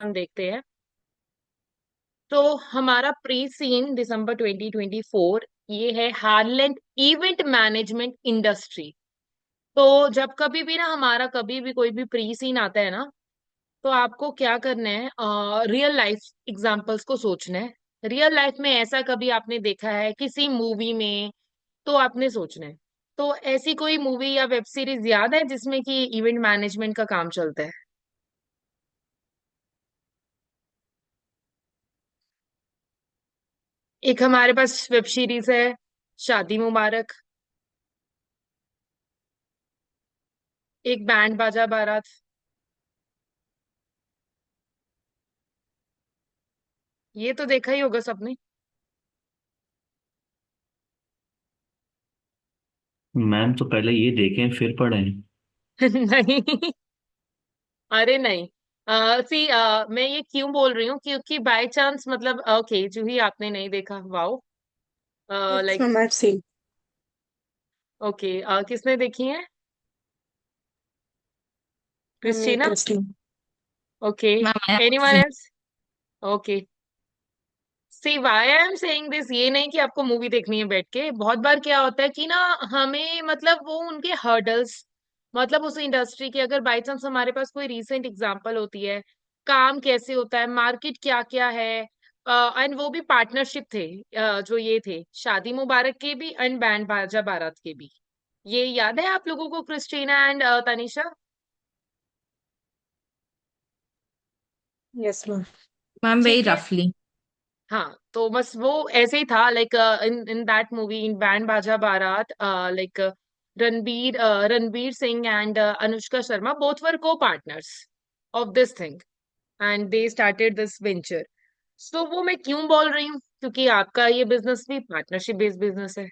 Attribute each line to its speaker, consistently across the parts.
Speaker 1: हम देखते हैं। तो हमारा प्री सीन दिसंबर 2024 ये है हार्लैंड इवेंट मैनेजमेंट इंडस्ट्री। तो जब कभी भी ना हमारा कभी भी कोई भी प्री सीन आता है ना, तो आपको क्या करना है, रियल लाइफ एग्जांपल्स को सोचना है। रियल लाइफ में ऐसा कभी आपने देखा है किसी मूवी में, तो आपने सोचना है। तो ऐसी कोई मूवी या वेब सीरीज याद है जिसमें कि इवेंट मैनेजमेंट का काम चलता है? एक हमारे पास वेब सीरीज है, शादी मुबारक। एक बैंड बाजा बारात। ये तो देखा ही होगा सबने।
Speaker 2: मैम तो पहले ये देखें फिर पढ़ें।
Speaker 1: नहीं, अरे नहीं। सी, मैं ये क्यों बोल रही हूँ क्योंकि बाय चांस मतलब ओके जो ही आपने नहीं देखा, wow.
Speaker 3: Yes,
Speaker 1: like
Speaker 3: ma'am, I've seen.
Speaker 1: Okay, किसने देखी है?
Speaker 3: I'm
Speaker 1: Christina?
Speaker 3: interesting.
Speaker 1: Okay.
Speaker 4: Ma'am मैंने
Speaker 1: एनीवन
Speaker 4: पूछी।
Speaker 1: एल्स? Okay. See why I am saying this, ये नहीं कि आपको मूवी देखनी है बैठ के। बहुत बार क्या होता है कि ना, हमें मतलब वो उनके हर्डल्स, मतलब उस इंडस्ट्री के अगर बाई चांस हमारे पास कोई रीसेंट एग्जांपल होती है, काम कैसे होता है, मार्केट क्या क्या है। एंड वो भी पार्टनरशिप थे, जो ये थे शादी मुबारक के भी एंड बैंड बाजा बारात के भी। ये याद है आप लोगों को, Christina and Tanisha?
Speaker 3: Yes, ma'am.
Speaker 4: Ma'am very
Speaker 1: ठीक है।
Speaker 4: रफली।
Speaker 1: हाँ, तो बस वो ऐसे ही था, like in in that movie in Band Baaja Baaraat, like Ranbir Singh and Anushka Sharma both were co partners of this thing, and they started this venture. So वो मैं क्यों बोल रही हूँ, क्योंकि आपका ये बिजनेस भी पार्टनरशिप बेस्ड बिजनेस है।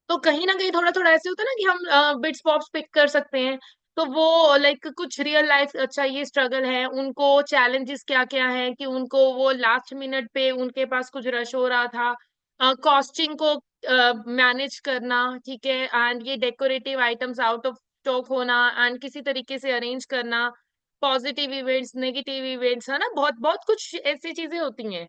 Speaker 1: तो कहीं ना कहीं थोड़ा थोड़ा ऐसे होता है ना कि हम बिट्स पॉप्स पिक कर सकते हैं। तो वो लाइक कुछ रियल लाइफ, अच्छा ये स्ट्रगल है उनको, चैलेंजेस क्या क्या है कि उनको वो लास्ट मिनट पे उनके पास कुछ रश हो रहा था, कॉस्टिंग को मैनेज करना, ठीक है, एंड ये decorative items out of stock होना, एंड किसी तरीके से अरेंज करना, पॉजिटिव इवेंट्स नेगेटिव इवेंट्स, है ना, बहुत बहुत कुछ ऐसी चीजें होती हैं।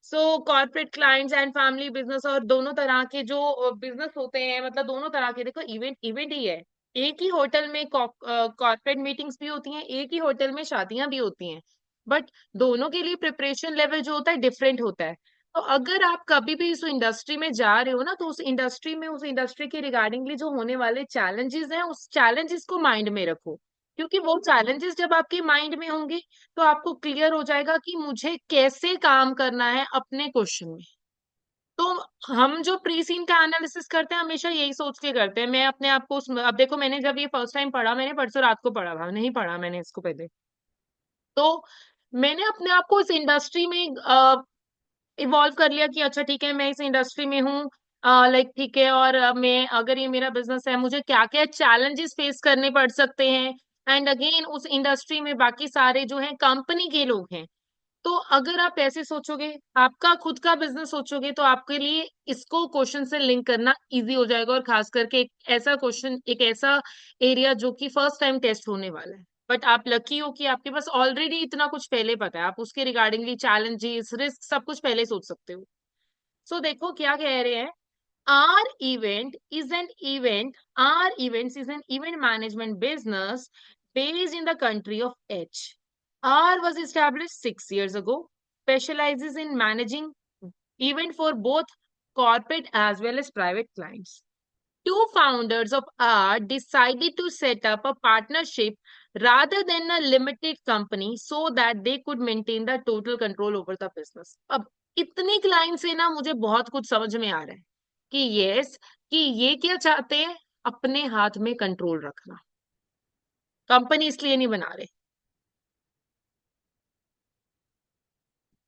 Speaker 1: So corporate clients and family business, और दोनों तरह के जो बिजनेस होते हैं, मतलब दोनों तरह के, देखो इवेंट इवेंट ही है। एक ही होटल में कॉर्पोरेट मीटिंग्स भी होती हैं, एक ही होटल में शादियां भी होती हैं, बट दोनों के लिए प्रिपरेशन लेवल जो होता है डिफरेंट होता है। तो अगर आप कभी भी इस इंडस्ट्री में जा रहे हो ना, तो उस इंडस्ट्री के रिगार्डिंगली जो होने वाले चैलेंजेस हैं, उस चैलेंजेस को माइंड में रखो। क्योंकि वो चैलेंजेस जब आपके माइंड में होंगे, तो आपको क्लियर हो जाएगा कि मुझे कैसे काम करना है अपने क्वेश्चन में। तो हम जो प्री सीन का एनालिसिस करते हैं हमेशा यही सोच के करते हैं। मैं अपने आप को अब देखो, मैंने जब ये फर्स्ट टाइम पढ़ा, मैंने परसों रात को पढ़ा था, नहीं पढ़ा मैंने इसको पहले। तो मैंने अपने आप को इस इंडस्ट्री में इवॉल्व कर लिया कि अच्छा ठीक है, मैं इस इंडस्ट्री में हूँ, लाइक ठीक है, और मैं अगर ये मेरा बिजनेस है, मुझे क्या क्या चैलेंजेस फेस करने पड़ सकते हैं। एंड अगेन उस इंडस्ट्री में बाकी सारे जो हैं कंपनी के लोग हैं। तो अगर आप ऐसे सोचोगे, आपका खुद का बिजनेस सोचोगे, तो आपके लिए इसको क्वेश्चन से लिंक करना इजी हो जाएगा, और खास करके एक ऐसा क्वेश्चन, एक ऐसा एरिया जो कि फर्स्ट टाइम टेस्ट होने वाला है। बट आप लकी हो कि आपके पास ऑलरेडी इतना कुछ पहले पता है, आप उसके रिगार्डिंगली चैलेंजेस रिस्क सब कुछ पहले सोच सकते हो। सो देखो क्या कह रहे हैं। Our event is an event. Our events is an event management business based in the country of H. R was established 6 years ago, specializes in managing event for both corporate as well as private clients. Two founders of R decided to set up a partnership rather than a limited company so that they could maintain the total control over the business. अब इतनी client से ना मुझे बहुत कुछ समझ में आ रहा है कि यस, कि ये क्या चाहते हैं, अपने हाथ में कंट्रोल रखना। कंपनी इसलिए नहीं बना रहे,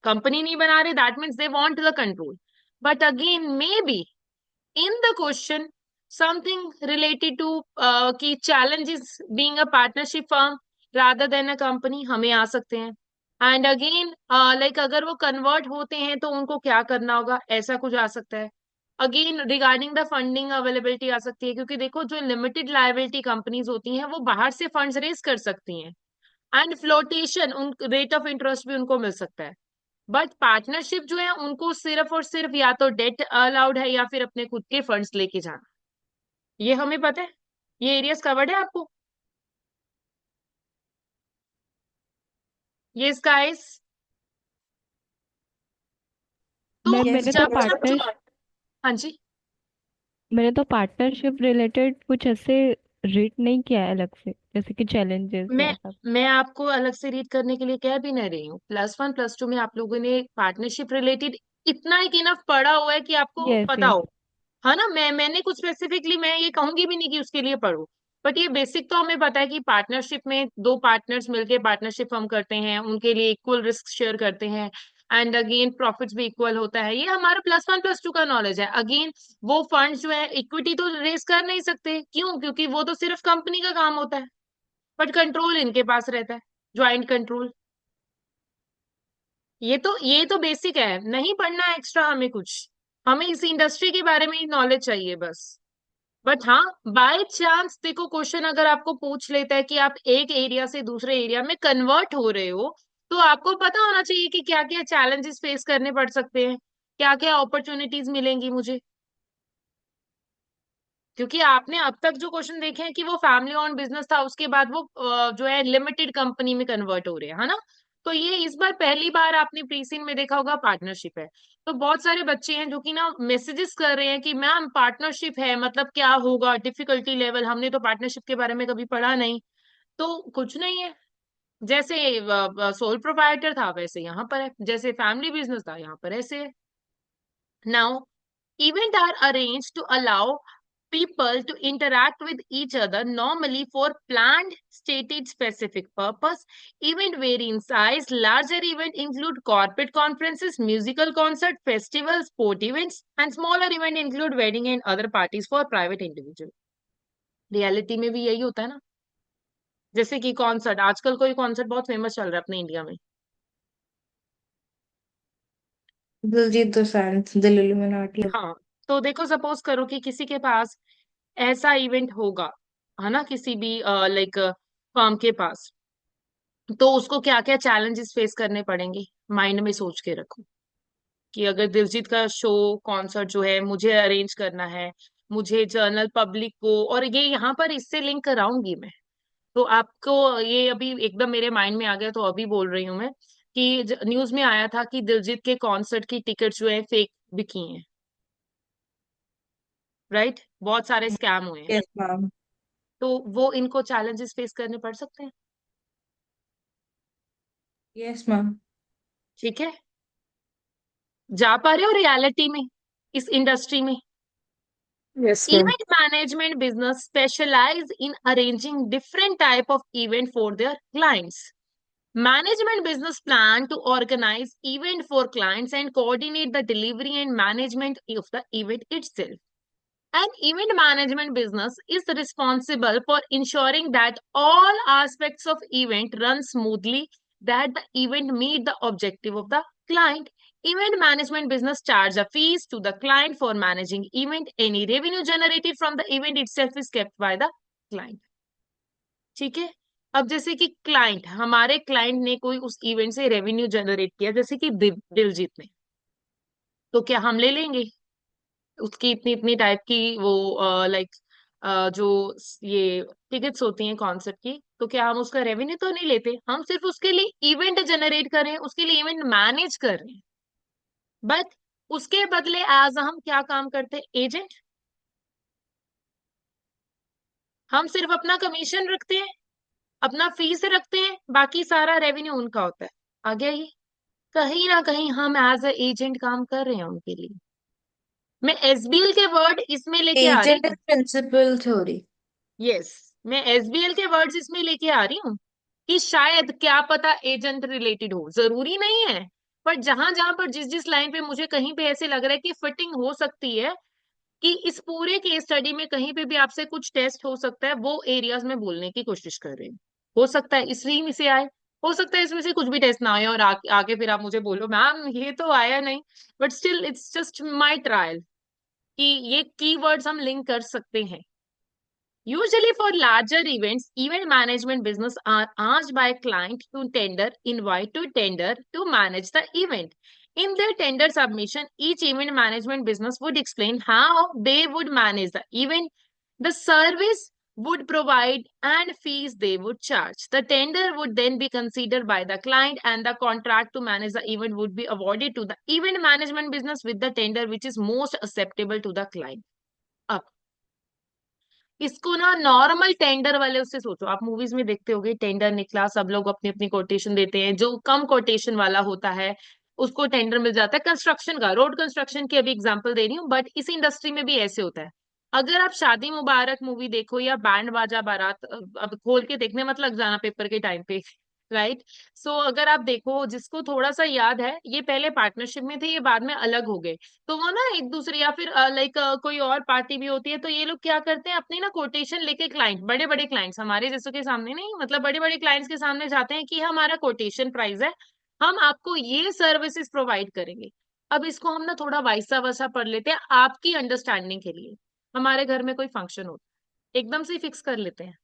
Speaker 1: कंपनी नहीं बना रहे, that means they want the control. But again may be in the question something related to कि challenges being a partnership firm rather than a company हमें आ सकते हैं। एंड अगेन लाइक अगर वो कन्वर्ट होते हैं तो उनको क्या करना होगा, ऐसा कुछ आ सकता है। Again regarding the funding availability आ सकती है, क्योंकि देखो जो लिमिटेड लायबिलिटी कंपनीज होती हैं वो बाहर से फंड्स रेज कर सकती हैं। एंड फ्लोटेशन, उन रेट ऑफ इंटरेस्ट भी उनको मिल सकता है। बट पार्टनरशिप जो है उनको सिर्फ और सिर्फ या तो डेट अलाउड है या फिर अपने खुद के फंड्स लेके जाना। ये हमें पता है, ये एरियाज कवर्ड है आपको। ये गाइस, तो
Speaker 3: मैम
Speaker 4: यस
Speaker 1: जब
Speaker 4: मैम।
Speaker 1: जब हाँ जी,
Speaker 3: मैंने तो पार्टनरशिप रिलेटेड कुछ ऐसे रीड नहीं किया है अलग से, जैसे कि चैलेंजेस या
Speaker 1: मैं
Speaker 3: ऐसा।
Speaker 1: मैं आपको अलग से रीड करने के लिए कह भी नहीं रही हूँ। +1 +2 में आप लोगों ने पार्टनरशिप रिलेटेड इतना एक इनफ पढ़ा हुआ है कि आपको
Speaker 3: यस
Speaker 1: पता
Speaker 3: यस।
Speaker 1: हो, है ना। मैंने कुछ स्पेसिफिकली मैं ये कहूंगी भी नहीं कि उसके लिए पढ़ो, बट ये बेसिक तो हमें पता है कि पार्टनरशिप में दो पार्टनर्स मिलके पार्टनरशिप हम करते हैं, उनके लिए इक्वल रिस्क शेयर करते हैं, एंड अगेन प्रॉफिट्स भी इक्वल होता है। ये हमारा +1 +2 का नॉलेज है। अगेन वो फंड्स जो है इक्विटी तो रेस कर नहीं सकते, क्यों? क्योंकि वो तो सिर्फ कंपनी का काम होता है, बट कंट्रोल इनके पास रहता है, ज्वाइंट कंट्रोल। ये तो बेसिक है, नहीं पढ़ना एक्स्ट्रा हमें कुछ, हमें इस इंडस्ट्री के बारे में ही नॉलेज चाहिए बस। बट हाँ, बाय चांस देखो क्वेश्चन अगर आपको पूछ लेता है कि आप एक एरिया से दूसरे एरिया में कन्वर्ट हो रहे हो, तो आपको पता होना चाहिए कि क्या क्या चैलेंजेस फेस करने पड़ सकते हैं, क्या क्या अपॉर्चुनिटीज मिलेंगी मुझे। क्योंकि आपने अब तक जो क्वेश्चन देखे हैं कि वो फैमिली ओन बिजनेस था, उसके बाद वो जो है लिमिटेड कंपनी में कन्वर्ट हो रहे हैं, है ना। तो ये इस बार पहली बार आपने प्रीसीन में देखा होगा पार्टनरशिप है। तो बहुत सारे बच्चे हैं जो कि ना मैसेजेस कर रहे हैं कि मैम पार्टनरशिप है मतलब क्या होगा, डिफिकल्टी लेवल, हमने तो पार्टनरशिप के बारे में कभी पढ़ा नहीं। तो कुछ नहीं है, जैसे सोल प्रोप्राइटर था वैसे यहाँ पर है, जैसे फैमिली बिजनेस था यहाँ पर ऐसे है। Now, events are arranged to allow people to interact with each other normally for planned, stated, specific purpose. Event vary in size. Larger events include corporate conferences, musical concert, festivals, sport events, and smaller events include wedding and other parties for private individual. Reality में भी यही होता है ना। जैसे कि concert, आजकल कोई कॉन्सर्ट बहुत फेमस चल रहा है अपने इंडिया में।
Speaker 4: दिलजीत दोसांझ दिल इल्यूमिनाटी।
Speaker 1: हाँ, तो देखो सपोज करो कि किसी के पास ऐसा इवेंट होगा, है ना, किसी भी लाइक फर्म के पास, तो उसको क्या क्या चैलेंजेस फेस करने पड़ेंगे, माइंड में सोच के रखो। कि अगर दिलजीत का शो कॉन्सर्ट जो है मुझे अरेंज करना है, मुझे जनरल पब्लिक को, और ये यहाँ पर इससे लिंक कराऊंगी मैं, तो आपको ये अभी एकदम मेरे माइंड में आ गया तो अभी बोल रही हूँ मैं, कि न्यूज में आया था कि दिलजीत के कॉन्सर्ट की टिकट जो है फेक बिकी हैं, राइट, बहुत सारे स्कैम हुए हैं।
Speaker 4: Yes ma'am.
Speaker 1: तो वो इनको चैलेंजेस फेस करने पड़ सकते हैं।
Speaker 4: Yes ma'am.
Speaker 1: ठीक है, जा पा रहे हो रियलिटी में, इस इंडस्ट्री में।
Speaker 3: Yes ma'am.
Speaker 1: Event management business specialize in arranging different type of event for their clients. Management business plan to organize event for clients and coordinate the delivery and management of the event itself. An event management business is responsible for ensuring that all aspects of event run smoothly, that the event meet the objective of the client. Event management business charge a fees to the client for managing event. Any revenue generated from the event itself is kept by the client. ठीक है। अब जैसे कि client, हमारे client ने कोई उस event से रेवेन्यू जनरेट किया, जैसे कि दिलजीत ने, तो क्या हम ले लेंगे उसकी इतनी इतनी टाइप की वो लाइक जो ये टिकट्स होती हैं कॉन्सर्ट की, तो क्या हम उसका रेवेन्यू तो नहीं लेते, हम सिर्फ उसके लिए इवेंट जनरेट कर रहे हैं, उसके लिए इवेंट मैनेज कर रहे हैं। बट उसके बदले एज हम क्या काम करते हैं, एजेंट। हम सिर्फ अपना कमीशन रखते हैं, अपना फीस रखते हैं, बाकी सारा रेवेन्यू उनका होता है। आ गया ये, कहीं ना कहीं हम एज ए एजेंट काम कर रहे हैं उनके लिए। मैं एसबीएल के वर्ड इसमें लेके आ रही
Speaker 4: एजेंट
Speaker 1: हूँ।
Speaker 4: Principal theory.
Speaker 1: यस, मैं एसबीएल के वर्ड्स इसमें लेके आ रही हूँ कि शायद क्या पता एजेंट रिलेटेड हो, जरूरी नहीं है। पर जहां जहां पर जिस जिस लाइन पे मुझे कहीं पे ऐसे लग रहा है कि फिटिंग हो सकती है, कि इस पूरे केस स्टडी में कहीं पे भी आपसे कुछ टेस्ट हो सकता है, वो एरियाज में बोलने की कोशिश कर रही हूँ। हो सकता है इसी में से आए, हो सकता है इसमें से कुछ भी टेस्ट ना आए और आगे फिर आप मुझे बोलो मैम ये तो आया नहीं, but still it's just my trial कि ये कीवर्ड्स हम लिंक कर सकते हैं। Usually for larger events, event management business are asked by client to tender, invite to tender to manage the event. In their tender submission, each event management business would explain how they would manage the event, the service would provide, and fees they would charge. The tender would then be considered by the client, and the contract to manage the event would be awarded to the event management business with the tender which is most acceptable to the client. अब इसको ना normal tender वाले उससे सोचो, आप movies में देखते होगे टेंडर निकला, सब लोग अपनी अपनी कोटेशन देते हैं, जो कम कोटेशन वाला होता है उसको टेंडर मिल जाता है। कंस्ट्रक्शन का, रोड कंस्ट्रक्शन की अभी एग्जांपल दे रही हूँ, बट इस इंडस्ट्री में भी ऐसे होता है। अगर आप शादी मुबारक मूवी देखो या बैंड बाजा बारात, अब खोल के देखने मत लग जाना पेपर के टाइम पे, राइट। सो अगर आप देखो, जिसको थोड़ा सा याद है, ये पहले पार्टनरशिप में थे, ये बाद में अलग हो गए। तो वो ना एक दूसरे या फिर लाइक कोई और पार्टी भी होती है, तो ये लोग क्या करते हैं, अपनी ना कोटेशन लेके क्लाइंट, बड़े बड़े क्लाइंट्स हमारे जैसों के सामने नहीं, मतलब बड़े बड़े क्लाइंट्स के सामने जाते हैं कि हमारा कोटेशन प्राइस है, हम आपको ये सर्विसेज प्रोवाइड करेंगे। अब इसको हम ना थोड़ा वैसा वैसा पढ़ लेते हैं आपकी अंडरस्टैंडिंग के लिए। हमारे घर में कोई फंक्शन होता है, एकदम से फिक्स कर लेते हैं।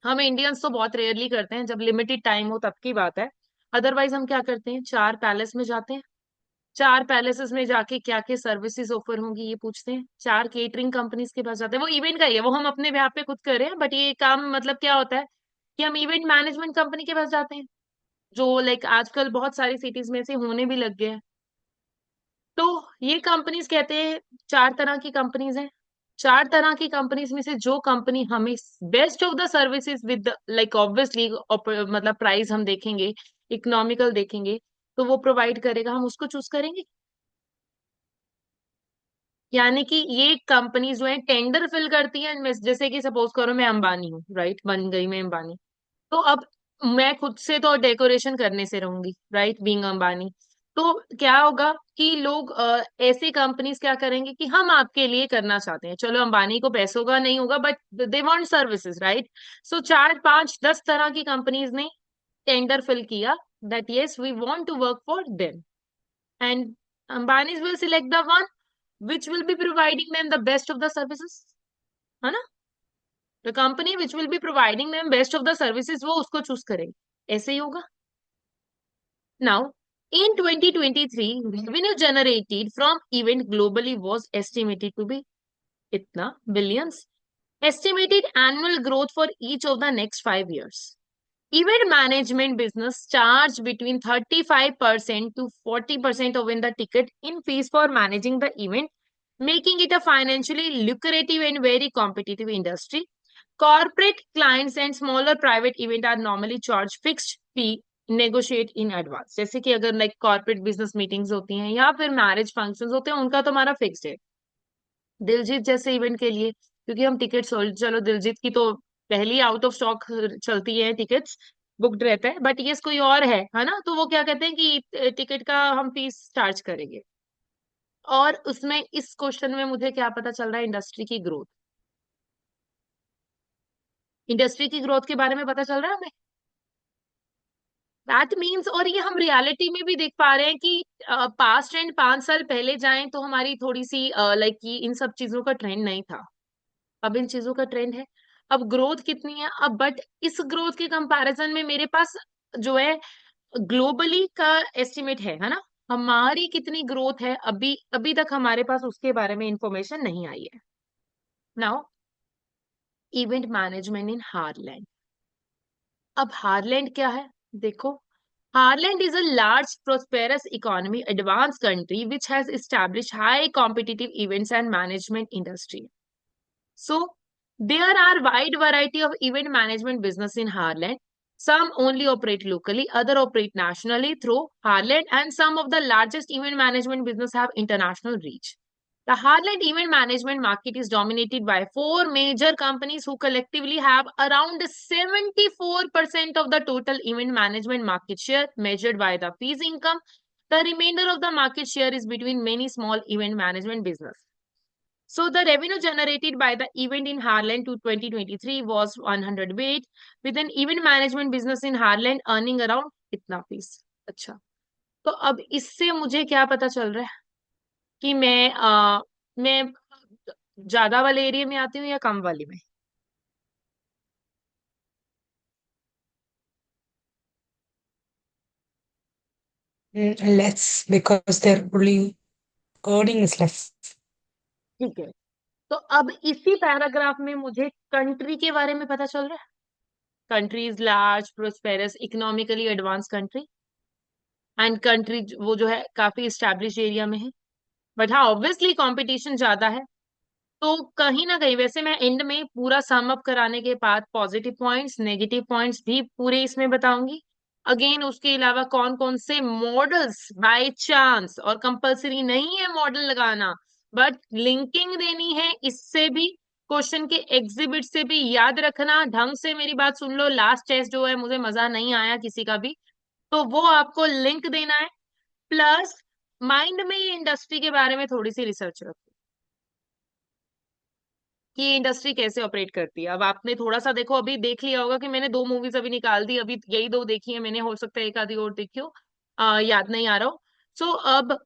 Speaker 1: हम इंडियंस तो बहुत रेयरली करते हैं, जब लिमिटेड टाइम हो तब की बात है। अदरवाइज हम क्या करते हैं, चार पैलेस में जाते हैं, चार पैलेसेस में जाके क्या क्या सर्विसेज ऑफर होंगी ये पूछते हैं, चार केटरिंग कंपनीज के पास जाते हैं। वो इवेंट का ही है, वो हम अपने बेhalf पे खुद कर रहे हैं, बट ये काम मतलब क्या होता है कि हम इवेंट मैनेजमेंट कंपनी के पास जाते हैं, जो लाइक आजकल बहुत सारी सिटीज में से होने भी लग गए हैं। तो ये कंपनीज कहते हैं, चार तरह की कंपनीज हैं। चार तरह की कंपनीज में से जो कंपनी हमें best of the services with like obviously मतलब प्राइस हम देखेंगे, इकोनॉमिकल देखेंगे, तो वो प्रोवाइड करेगा, हम उसको चूज करेंगे। यानी कि ये कंपनी जो है टेंडर फिल करती है, जैसे कि सपोज करो मैं अंबानी हूँ, राइट, बन गई मैं अंबानी, तो अब मैं खुद से तो डेकोरेशन करने से रहूंगी, राइट, बीइंग अंबानी। तो क्या होगा कि लोग ऐसी कंपनीज क्या करेंगे कि हम आपके लिए करना चाहते हैं, चलो अंबानी को पैसों का नहीं होगा but they want services, right. So चार पांच 10 तरह की कंपनीज ने टेंडर फिल किया that yes we want to work for them, and Ambanis will select the one which will be providing them the best of the services, है ना। the company which will be providing them best of the services वो उसको choose करेंगे, ऐसे ही होगा। now in 2023 revenue generated from event globally was estimated to be itna billions, estimated annual growth for each of the next 5 years. Event management business charge between 35% to 40% of in the ticket in fees for managing the event, making it a financially lucrative and very competitive industry. Corporate clients and smaller private event are normally charged fixed fee negotiate in advance. जैसे कि अगर like corporate business meetings होती हैं या फिर marriage functions होते हैं, उनका तो हमारा फिक्स्ड है। दिलजीत जैसे इवेंट के लिए, क्योंकि हम टिकट चलो दिलजीत की तो पहली आउट ऑफ स्टॉक चलती है, टिकट्स बुक्ड रहता है, बट ये कोई और है ना, तो वो क्या कहते हैं कि टिकट का हम फीस चार्ज करेंगे। और उसमें इस क्वेश्चन में मुझे क्या पता चल रहा है, इंडस्ट्री की ग्रोथ, इंडस्ट्री की ग्रोथ के बारे में पता चल रहा है हमें। दैट मीन्स, और ये हम रियलिटी में भी देख पा रहे हैं कि पास्ट एंड 5 साल पहले जाएं तो हमारी थोड़ी सी लाइक कि इन सब चीजों का ट्रेंड नहीं था, अब इन चीजों का ट्रेंड है। अब ग्रोथ कितनी है अब, बट इस ग्रोथ के कंपैरिजन में मेरे पास जो है ग्लोबली का एस्टिमेट है ना, हमारी कितनी ग्रोथ है अभी अभी तक हमारे पास उसके बारे में इंफॉर्मेशन नहीं आई है। नाउ इवेंट मैनेजमेंट इन हारलैंड। अब हारलैंड क्या है देखो, Harland is a large, prosperous economy, advanced country which has established high competitive events and management industry. So there are wide variety of event management business in Harland. Some only operate locally, other operate nationally through Harland, and some of the largest event management business have international reach. The Harland event management market is dominated by 4 major companies who collectively have around 74% of the total event management market share measured by the fees income. The remainder of the market share is between many small event management business. So the revenue generated by the event in Harland to 2023 was 108, with an event management business in Harland earning around इतना fees. अच्छा, तो अब इससे मुझे क्या पता चल रहा है कि मैं ज्यादा वाले एरिया में आती हूँ या कम वाली में?
Speaker 5: Less because their only earning is less.
Speaker 1: ठीक है, तो अब इसी पैराग्राफ में मुझे कंट्री के बारे में पता चल रहा है। Country is large prosperous economically advance country, and country वो जो है काफी इस्टेब्लिश एरिया में है। बट हाँ, ऑब्वियसली कंपटीशन ज्यादा है। तो कहीं ना कहीं, वैसे मैं एंड में पूरा सम अप कराने के बाद पॉजिटिव पॉइंट्स नेगेटिव पॉइंट्स भी पूरे इसमें बताऊंगी। अगेन उसके अलावा कौन कौन से मॉडल्स बाय चांस, और कंपलसरी नहीं है मॉडल लगाना, बट लिंकिंग देनी है इससे भी, क्वेश्चन के एग्जिबिट से भी। याद रखना, ढंग से मेरी बात सुन लो, लास्ट टेस्ट जो है मुझे मजा नहीं आया किसी का भी, तो वो आपको लिंक देना है। प्लस माइंड में ये इंडस्ट्री के बारे में थोड़ी सी रिसर्च रखो कि ये इंडस्ट्री कैसे ऑपरेट करती है। अब आपने थोड़ा सा देखो, अभी देख लिया होगा कि मैंने 2 मूवीज अभी निकाल दी, अभी यही 2 देखी है मैंने, हो सकता है एक आधी और देखी हो, याद नहीं आ रहा हो। सो अब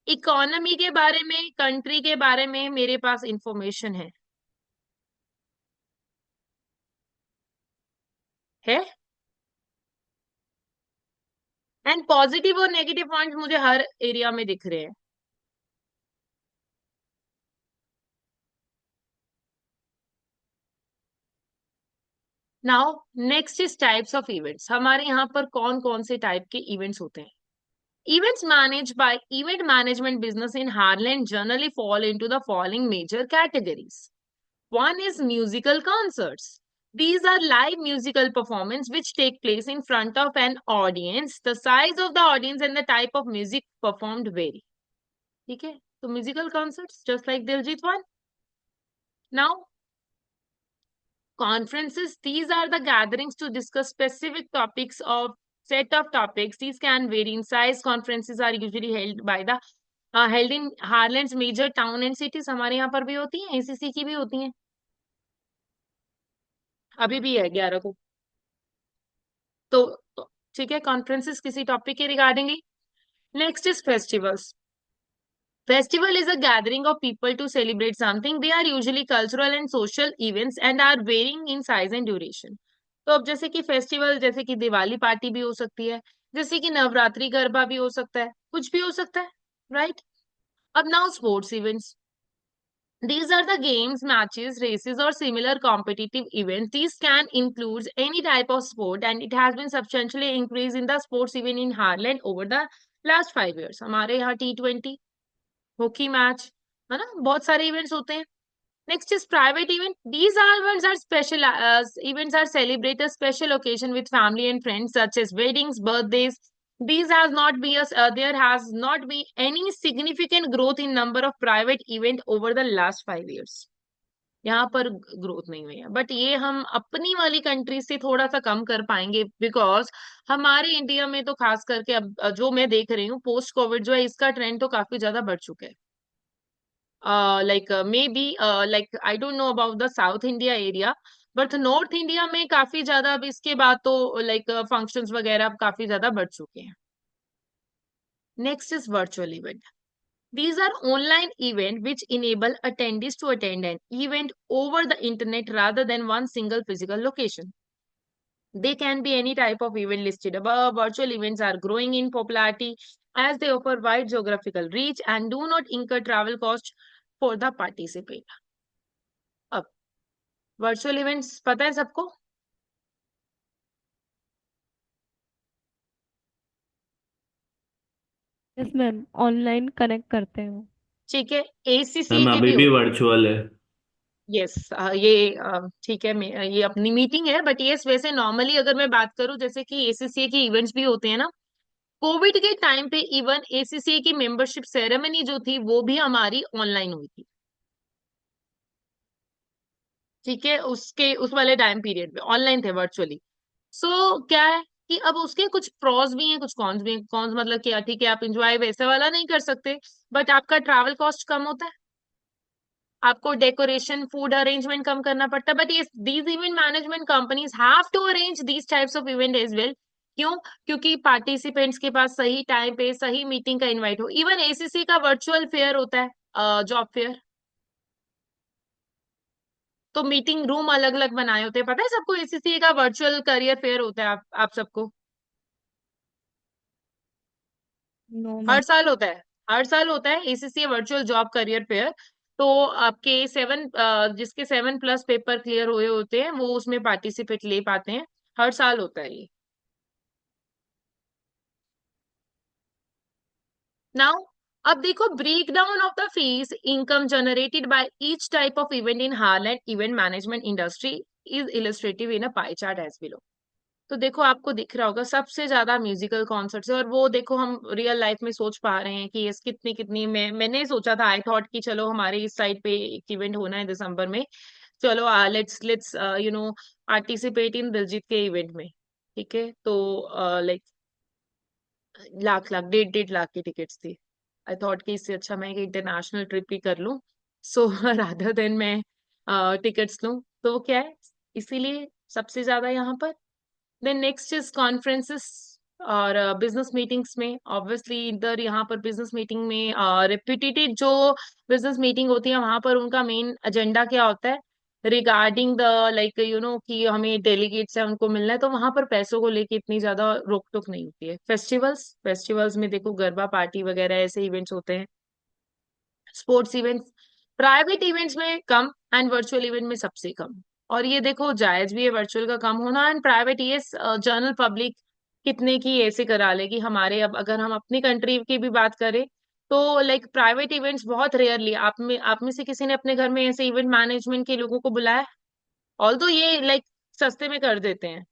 Speaker 1: इकोनॉमी के बारे में, कंट्री के बारे में मेरे पास इंफॉर्मेशन है। एंड पॉजिटिव और नेगेटिव पॉइंट्स मुझे हर एरिया में दिख रहे हैं। Now next is types of events. हमारे यहाँ पर कौन कौन से टाइप के इवेंट्स होते हैं? Events managed by event management business in Harland generally fall into the following major categories. One is musical concerts. These are live musical performance which take place in front of an audience. The size of the audience and the type of music performed vary. ठीक है, तो musical concerts just like Diljit one. Now conferences, these are the gatherings to discuss specific topics of set of topics. These can vary in size. Conferences are usually held by the held in Harland's major town and cities. हमारे यहाँ पर भी होती हैं, ACC की भी होती हैं, अभी भी है 11 को। तो ठीक है, कॉन्फ्रेंसेस किसी टॉपिक के regardingly. Next is festivals. Festival is a gathering of people to celebrate something. They are usually cultural and social events and are varying in size and duration. तो अब जैसे कि फेस्टिवल, जैसे कि दिवाली पार्टी भी हो सकती है, जैसे कि नवरात्रि गरबा भी हो सकता है, कुछ भी हो सकता है, राइट? अब now sports events. These are the games, matches, races, or similar competitive events. These can include any type of sport, and it has been substantially increased in the sports event in Harland over the last 5 years. हमारे यहाँ T20 hockey match, है ना, बहुत सारे events होते हैं। Next is private event. These are events are special events are celebrate a special occasion with family and friends such as weddings, birthdays. These has not been there has not been any significant growth in number of private event over the last 5 years. यहाँ पर growth नहीं हुई है, but ये हम अपनी वाली country से थोड़ा सा कम कर पाएंगे, बिकॉज हमारे इंडिया में तो खास करके अब जो मैं देख रही हूँ पोस्ट कोविड जो है, इसका ट्रेंड तो काफी ज्यादा बढ़ चुका है। May be like I don't know about the south India area, but north India में काफी ज्यादा अब इसके बाद तो लाइक फंक्शंस वगैरह अब काफी ज्यादा बढ़ चुके हैं। Next is virtual event. These are online events which enable attendees to attend an event over the internet rather than one single physical location. They can be any type of event listed above. Virtual events are growing in popularity as they offer wide geographical reach and do not incur travel costs for the participant. अब virtual events पता है सबको?
Speaker 3: Yes ma'am, online connect करते हैं वो।
Speaker 1: ठीक है, ACC
Speaker 2: ma'am
Speaker 1: के
Speaker 2: अभी
Speaker 1: भी
Speaker 2: भी
Speaker 1: होते हैं।
Speaker 2: वर्चुअल है।
Speaker 1: यस, ये ठीक है, ये अपनी मीटिंग है, बट यस वैसे नॉर्मली अगर मैं बात करूं, जैसे कि एसीसी के इवेंट्स भी होते हैं ना, कोविड के टाइम पे इवन एसीसी की मेंबरशिप सेरेमनी जो थी वो भी हमारी ऑनलाइन हुई थी। ठीक है, उसके उस वाले टाइम पीरियड में ऑनलाइन थे वर्चुअली। सो क्या है कि अब उसके कुछ प्रॉस भी हैं, कुछ कॉन्स भी हैं। कॉन्स मतलब क्या, ठीक है आप इंजॉय वैसे वाला नहीं कर सकते, बट आपका ट्रैवल कॉस्ट कम होता है, आपको डेकोरेशन फूड अरेंजमेंट कम करना पड़ता है। बट ये these event management companies have to arrange these types of event as well. क्यों? क्योंकि पार्टिसिपेंट्स के पास सही टाइम पे सही मीटिंग का इनवाइट हो। इवन एसीसी का वर्चुअल फेयर होता है, जॉब फेयर, तो मीटिंग रूम अलग अलग बनाए होते हैं, पता है सबको? एसीसीए का वर्चुअल करियर फेयर होता है, आप सबको
Speaker 4: नो
Speaker 1: हर
Speaker 4: मैम।
Speaker 1: साल होता है। हर साल होता है ACCA virtual job career fair. तो आपके जिसके 7+ पेपर क्लियर हुए होते हैं वो उसमें पार्टिसिपेट ले पाते हैं। हर साल होता है ये। नाउ अब देखो, break down of the fees income generated by each type of event in Harland event management industry is illustrative in a pie chart as below. तो देखो आपको दिख रहा होगा सबसे ज्यादा म्यूजिकल कॉन्सर्ट्स है, और वो देखो हम रियल लाइफ में सोच पा रहे हैं कि इस कितनी कितनी मैंने सोचा था, आई थॉट कि चलो हमारे इस साइड पे एक इवेंट होना है दिसंबर में, चलो लेट्स पार्टिसिपेट इन दिलजीत के इवेंट में। ठीक है, तो लाइक लाख लाख 1.5 लाख की टिकट्स थी। आई थॉट कि इससे अच्छा मैं एक इंटरनेशनल ट्रिप ही कर लूं, सो रादर देन मैं टिकट्स लूं। तो वो क्या है, इसीलिए सबसे ज्यादा यहाँ पर। देन नेक्स्ट इज कॉन्फ्रेंसेस और बिजनेस मीटिंग्स में, ऑब्वियसली इधर यहाँ पर बिजनेस मीटिंग में रिपीटेड जो बिजनेस मीटिंग होती है वहां पर उनका मेन एजेंडा क्या होता है, रिगार्डिंग द लाइक कि हमें डेलीगेट्स है उनको मिलना है, तो वहां पर पैसों को लेके इतनी ज्यादा रोक टोक नहीं होती है। फेस्टिवल्स में देखो गरबा पार्टी वगैरह ऐसे इवेंट्स होते हैं। स्पोर्ट्स इवेंट्स, प्राइवेट इवेंट्स में कम एंड वर्चुअल इवेंट में सबसे कम। और ये देखो जायज भी है वर्चुअल का कम होना, एंड प्राइवेट ये जनरल पब्लिक कितने की ऐसे करा लेगी। हमारे अब अगर हम अपनी कंट्री की भी बात करें तो लाइक प्राइवेट इवेंट्स बहुत रेयरली, आप में से किसी ने अपने घर में ऐसे इवेंट मैनेजमेंट के लोगों को बुलाया? ऑल तो ये लाइक सस्ते में कर देते हैं।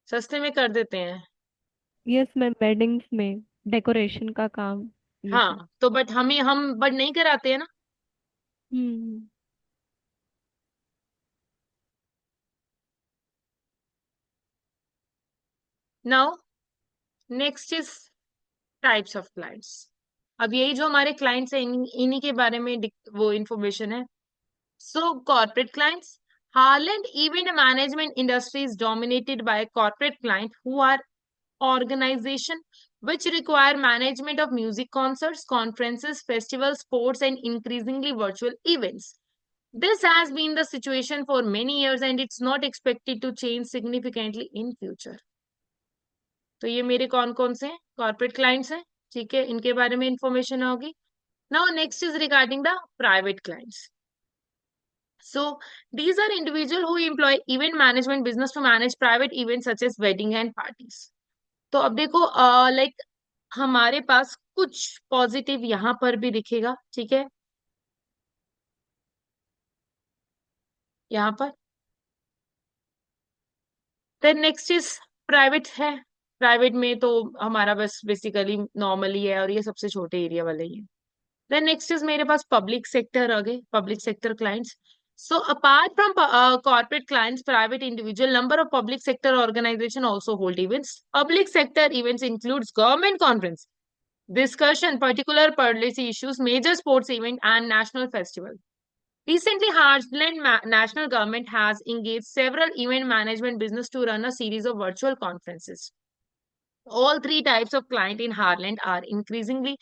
Speaker 1: सस्ते में कर देते हैं।
Speaker 3: यस मैम, वेडिंग्स में डेकोरेशन का काम, ये सब।
Speaker 1: हाँ तो बट हम बट नहीं कराते हैं ना।
Speaker 3: Hmm.
Speaker 1: Now next is types of clients. अब यही जो हमारे क्लाइंट्स हैं इन्हीं के बारे में वो इंफॉर्मेशन है। So corporate clients, Ireland event management industry is dominated by corporate client who are organization which require management of music concerts, conferences, festivals, sports, and increasingly virtual events. This has been the situation for many years and it's not expected to change significantly in future. तो ये मेरे कौन कौन से corporate clients हैं, ठीक है, इनके बारे में इंफॉर्मेशन होगी। Now next is regarding the private clients. So these are individual who employ event management business to manage private events such as wedding and parties. तो अब देखो लाइक हमारे पास कुछ पॉजिटिव यहाँ पर भी दिखेगा, ठीक है, यहाँ पर। देन नेक्स्ट इज प्राइवेट है। प्राइवेट में तो हमारा बस बेसिकली नॉर्मल ही है और ये सबसे छोटे एरिया वाले ही है। देन नेक्स्ट इज मेरे पास पब्लिक सेक्टर आ गए, public sector clients. So apart from corporate clients, private individual, number of public sector organization also hold events. Public sector events includes government conference, discussion, particular policy issues, major sports event, and national festival. Recently, Heartland National Government has engaged several event management business to run a series of virtual conferences. All three types of client in Heartland are increasingly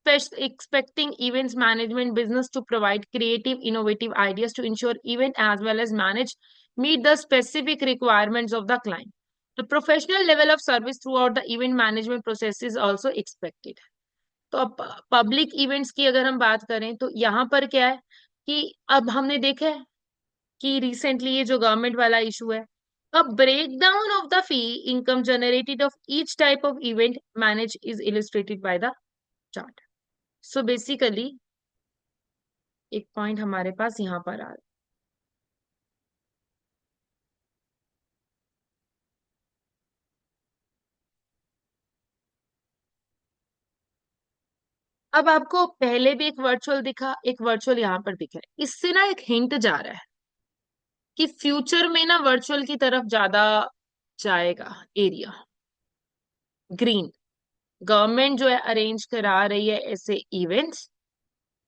Speaker 1: expecting events management business to provide creative, innovative ideas to ensure event as well as manage meet the specific requirements of the client. The professional level of service throughout the event management process is also expected. तो अब public events की अगर हम बात करें तो यहाँ पर क्या है कि अब हमने देखा है कि रिसेंटली ये जो गवर्नमेंट वाला इशू है, अब break down of the fee income generated of each type of event manage is illustrated by the chart. So basically एक पॉइंट हमारे पास यहाँ पर आ रहा है। अब आपको पहले भी एक वर्चुअल दिखा, एक वर्चुअल यहाँ पर दिखा है, इससे ना एक हिंट जा रहा है कि फ्यूचर में ना वर्चुअल की तरफ ज्यादा जाएगा एरिया। ग्रीन, गवर्नमेंट जो है अरेंज करा रही है ऐसे इवेंट्स,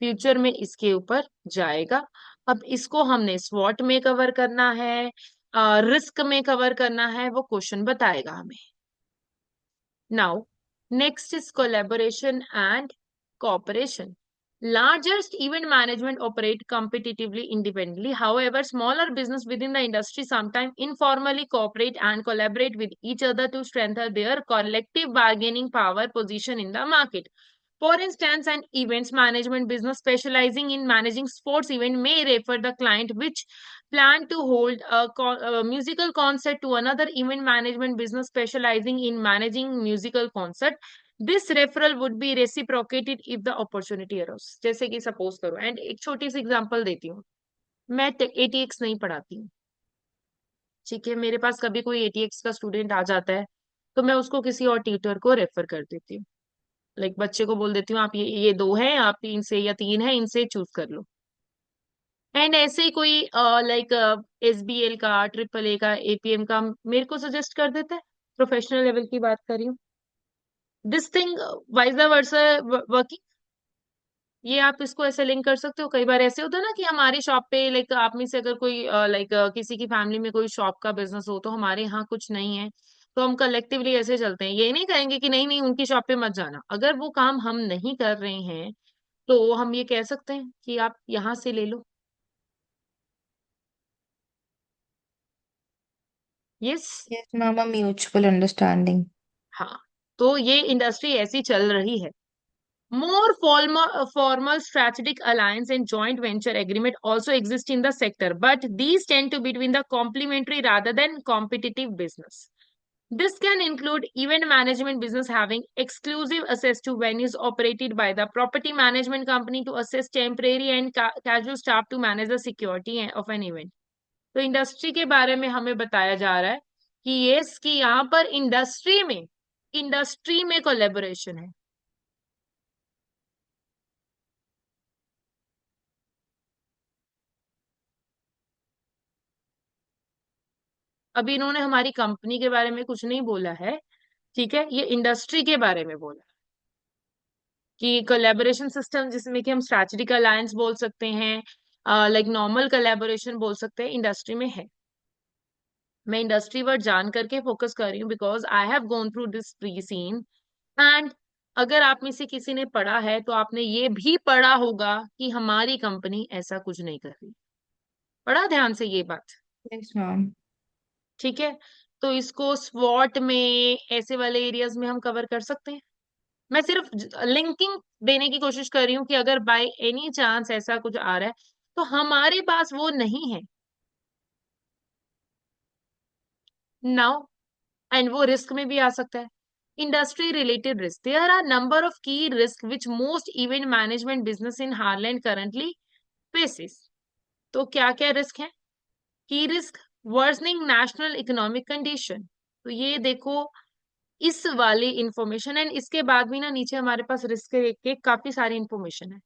Speaker 1: फ्यूचर में इसके ऊपर जाएगा। अब इसको हमने स्वॉट में कवर करना है, रिस्क में कवर करना है वो क्वेश्चन बताएगा हमें। Now next is collaboration and cooperation. Largest event management operate competitively independently. However, smaller business within the industry sometimes informally cooperate and collaborate with each other to strengthen their collective bargaining power position in the market. For instance, an events management business specializing in managing sports event may refer the client which plan to hold a musical concert to another event management business specializing in managing musical concert. This referral would be reciprocated if the opportunity arose. जैसे कि suppose करो, and एक छोटी सी example देती हूँ। मैं ATX नहीं पढ़ाती हूँ, ठीक है, मेरे पास कभी कोई एटीएक्स का स्टूडेंट आ जाता है तो मैं उसको किसी और ट्यूटर को रेफर कर देती हूँ। लाइक बच्चे को बोल देती हूँ आप ये दो हैं, आप इनसे या तीन है, इनसे चूज कर लो। एंड ऐसे ही कोई लाइक एसबीएल का, ट्रिपल ए का, एपीएम का मेरे को सजेस्ट कर देता है। प्रोफेशनल लेवल की बात कर रही हूँ। This thing wise versa working. ये आप इसको ऐसे लिंक कर सकते हो। कई बार ऐसे होता है ना कि हमारी शॉप पे लाइक आप में से अगर कोई लाइक किसी की फैमिली में कोई शॉप का बिजनेस हो तो हमारे यहाँ कुछ नहीं है, तो हम कलेक्टिवली ऐसे चलते हैं। ये नहीं कहेंगे कि नहीं नहीं उनकी शॉप पे मत जाना। अगर वो काम हम नहीं कर रहे हैं तो हम ये कह सकते हैं कि आप यहाँ से ले लो। Yes.
Speaker 4: Yes, ma'am, a mutual understanding.
Speaker 1: हाँ, तो ये इंडस्ट्री ऐसी चल रही है। More formal strategic alliance and joint venture agreement also exist in the sector, but these tend to be between the complementary rather than competitive business. This can include event management business having exclusive access to venues operated by the property management company to assess temporary and casual staff to manage the security of an event. तो industry के बारे में हमें बताया जा रहा है कि ये कि यहाँ पर इंडस्ट्री में कोलेबोरेशन है। अभी इन्होंने हमारी कंपनी के बारे में कुछ नहीं बोला है, ठीक है, ये इंडस्ट्री के बारे में बोला कि कोलैबोरेशन सिस्टम जिसमें कि हम स्ट्रैटेजिक अलायंस बोल सकते हैं, लाइक नॉर्मल कोलैबोरेशन बोल सकते हैं, इंडस्ट्री में है। मैं इंडस्ट्री वर्ड जान करके फोकस कर रही हूँ because I have gone through this pre seen. And अगर आप में से किसी ने पढ़ा है तो आपने ये भी पढ़ा होगा कि हमारी कंपनी ऐसा कुछ नहीं कर रही। पढ़ा ध्यान से ये बात,
Speaker 4: Yes, ma'am.
Speaker 1: ठीक है। तो इसको स्वॉट में ऐसे वाले एरियाज में हम कवर कर सकते हैं। मैं सिर्फ लिंकिंग देने की कोशिश कर रही हूँ कि अगर बाय एनी चांस ऐसा कुछ आ रहा है तो हमारे पास वो नहीं है नाउ। एंड वो रिस्क में भी आ सकता है। Industry related risk, there are number of key risk which most event management business in Ireland currently faces. तो क्या क्या रिस्क है? Key risk, worsening national economic condition. तो ये देखो इस वाली इंफॉर्मेशन, एंड इसके बाद भी ना नीचे हमारे पास रिस्क के काफी सारी इंफॉर्मेशन है।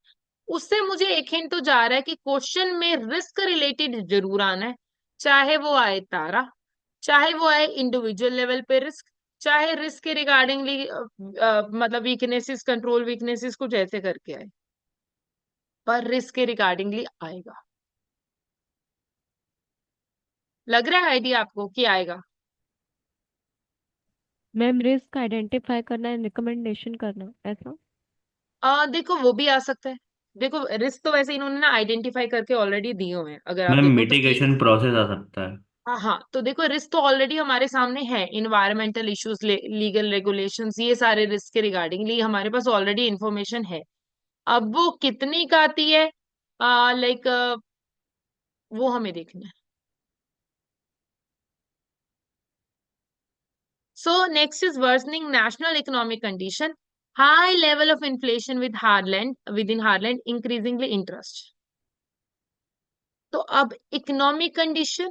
Speaker 1: उससे मुझे एक हिंट तो जा रहा है कि क्वेश्चन में रिस्क रिलेटेड जरूर आना है, चाहे वो आए तारा, चाहे वो आए इंडिविजुअल लेवल पे रिस्क, चाहे रिस्क के रिगार्डिंगली मतलब वीकनेसेस, कंट्रोल वीकनेसेस कुछ ऐसे करके आए, पर रिस्क के रिगार्डिंगली आएगा। लग रहा है आइडिया आपको कि आएगा?
Speaker 3: मैम रिस्क आइडेंटिफाई करना एंड रिकमेंडेशन करना, ऐसा?
Speaker 1: देखो वो भी आ सकता है। देखो रिस्क तो वैसे इन्होंने ना आइडेंटिफाई करके ऑलरेडी दिए हुए हैं, अगर आप
Speaker 2: मैम
Speaker 1: देखो तो कि
Speaker 2: मिटिगेशन प्रोसेस आ सकता है।
Speaker 1: हाँ हाँ, तो देखो रिस्क तो ऑलरेडी हमारे सामने है। इन्वायरमेंटल इश्यूज, लीगल रेगुलेशंस, ये सारे रिस्क के रिगार्डिंगली हमारे पास ऑलरेडी इंफॉर्मेशन है। अब वो कितनी का आती है लाइक वो हमें देखना है। So next is worsening national economic condition, high level of inflation with in Harland, increasingly interest. तो अब इकोनॉमिक कंडीशन,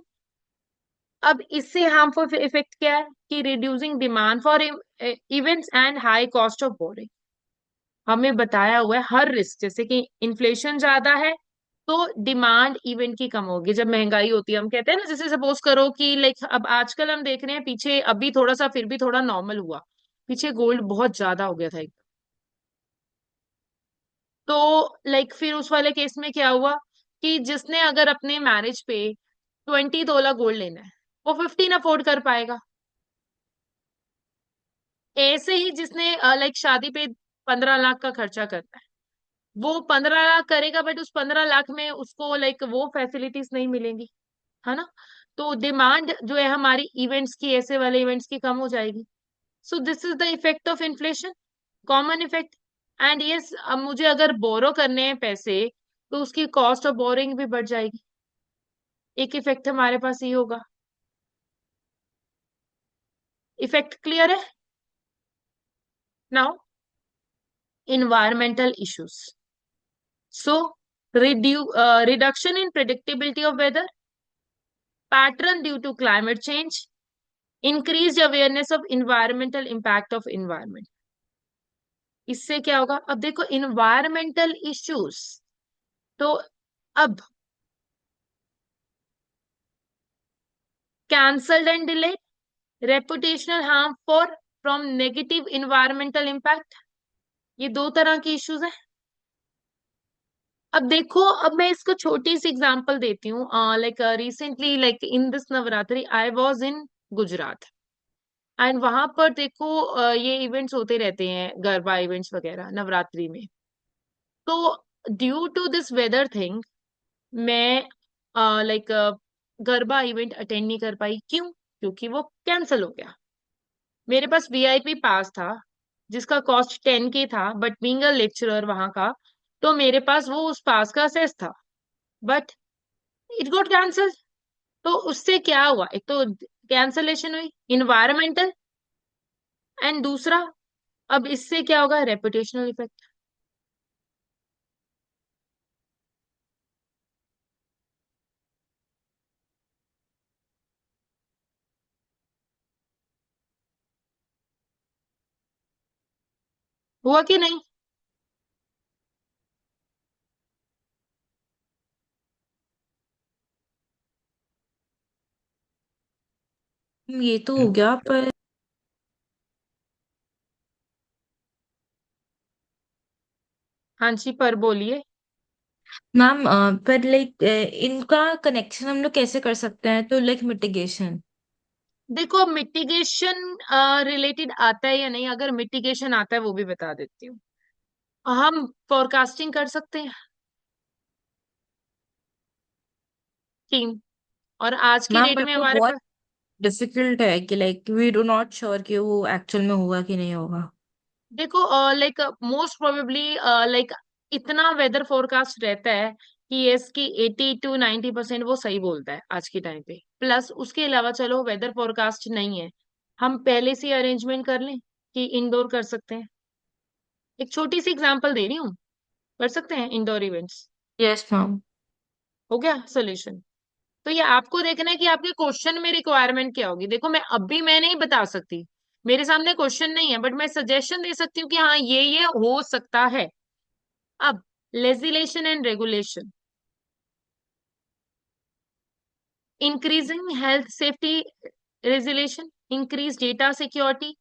Speaker 1: अब इससे हार्मफुल इफेक्ट क्या है कि reducing demand for events and high cost of boring. हमें बताया हुआ है हर रिस्क, जैसे कि इन्फ्लेशन ज्यादा है तो डिमांड इवेंट की कम होगी। जब महंगाई होती है हम कहते हैं ना, जैसे सपोज करो कि लाइक अब आजकल हम देख रहे हैं, पीछे अभी थोड़ा सा फिर भी थोड़ा नॉर्मल हुआ, पीछे गोल्ड बहुत ज्यादा हो गया था एक। तो लाइक फिर उस वाले केस में क्या हुआ कि जिसने अगर अपने मैरिज पे 20 तोला गोल्ड लेना है, वो 15 अफोर्ड कर पाएगा। ऐसे ही जिसने लाइक शादी पे 15 लाख का खर्चा करता है, वो 15 लाख करेगा, बट उस 15 लाख में उसको लाइक वो फैसिलिटीज नहीं मिलेंगी, है ना। तो डिमांड जो है हमारी इवेंट्स की, ऐसे वाले इवेंट्स की, कम हो जाएगी। So this is the effect of inflation, common effect. And yes, अब मुझे अगर बोरो करने हैं पैसे, तो उसकी कॉस्ट ऑफ बोरिंग भी बढ़ जाएगी। एक इफेक्ट हमारे पास ये होगा। इफेक्ट क्लियर है? Now, environmental issues. So, reduction in predictability of weather, pattern due to climate change, increased awareness of environmental impact of environment. इससे क्या होगा? अब देखो, environmental issues, तो अब cancelled and delayed, reputational harm for from negative environmental impact, ये दो तरह की इश्यूज हैं। अब देखो, अब मैं इसको छोटी सी एग्जांपल देती हूँ। Like recently, like in this Navratri, I was in Gujarat. And वहां पर देखो, ये इवेंट्स होते रहते हैं, गरबा इवेंट्स वगैरह नवरात्रि में। तो due to this weather thing, मैं लाइक गरबा इवेंट अटेंड नहीं कर पाई। क्यों? क्योंकि वो कैंसिल हो गया। मेरे पास वीआईपी पास था, जिसका कॉस्ट 10K था, बट बीइंग अ लेक्चरर वहां का, तो मेरे पास वो उस पास का असेस था, बट इट गॉट कैंसल। तो उससे क्या हुआ? एक तो कैंसलेशन हुई, इन्वायरमेंटल, एंड दूसरा, अब इससे क्या होगा? Reputational effect. हुआ कि नहीं?
Speaker 4: ये तो हो गया, पर
Speaker 1: हाँ जी, पर बोलिए।
Speaker 4: मैम, पर लाइक इनका कनेक्शन हम लोग कैसे कर सकते हैं? तो लाइक मिटिगेशन।
Speaker 1: देखो, मिटिगेशन रिलेटेड आता है या नहीं, अगर मिटिगेशन आता है वो भी बता देती हूँ। हम फोरकास्टिंग कर सकते हैं, टीम। और आज की
Speaker 4: मैम,
Speaker 1: डेट
Speaker 4: पर
Speaker 1: में
Speaker 4: वो
Speaker 1: हमारे
Speaker 4: बहुत
Speaker 1: पास,
Speaker 4: डिफिकल्ट है कि like we do not sure कि वो एक्चुअल में होगा कि नहीं होगा।
Speaker 1: देखो, लाइक मोस्ट प्रोबेबली, लाइक इतना वेदर फोरकास्ट रहता है कि यस की 80 to 90% वो सही बोलता है आज के टाइम पे। प्लस उसके अलावा, चलो वेदर फोरकास्ट नहीं है, हम पहले से अरेंजमेंट कर लें कि इंडोर कर सकते हैं। एक छोटी सी एग्जांपल दे रही हूँ, कर सकते हैं इंडोर इवेंट्स।
Speaker 4: Yes ma'am.
Speaker 1: हो गया सोल्यूशन। तो ये आपको देखना है कि आपके क्वेश्चन में रिक्वायरमेंट क्या होगी। देखो, मैं नहीं बता सकती, मेरे सामने क्वेश्चन नहीं है, बट मैं सजेशन दे सकती हूँ कि हाँ, ये हो सकता है। अब legislation and regulation, increasing health safety regulation, increase data security,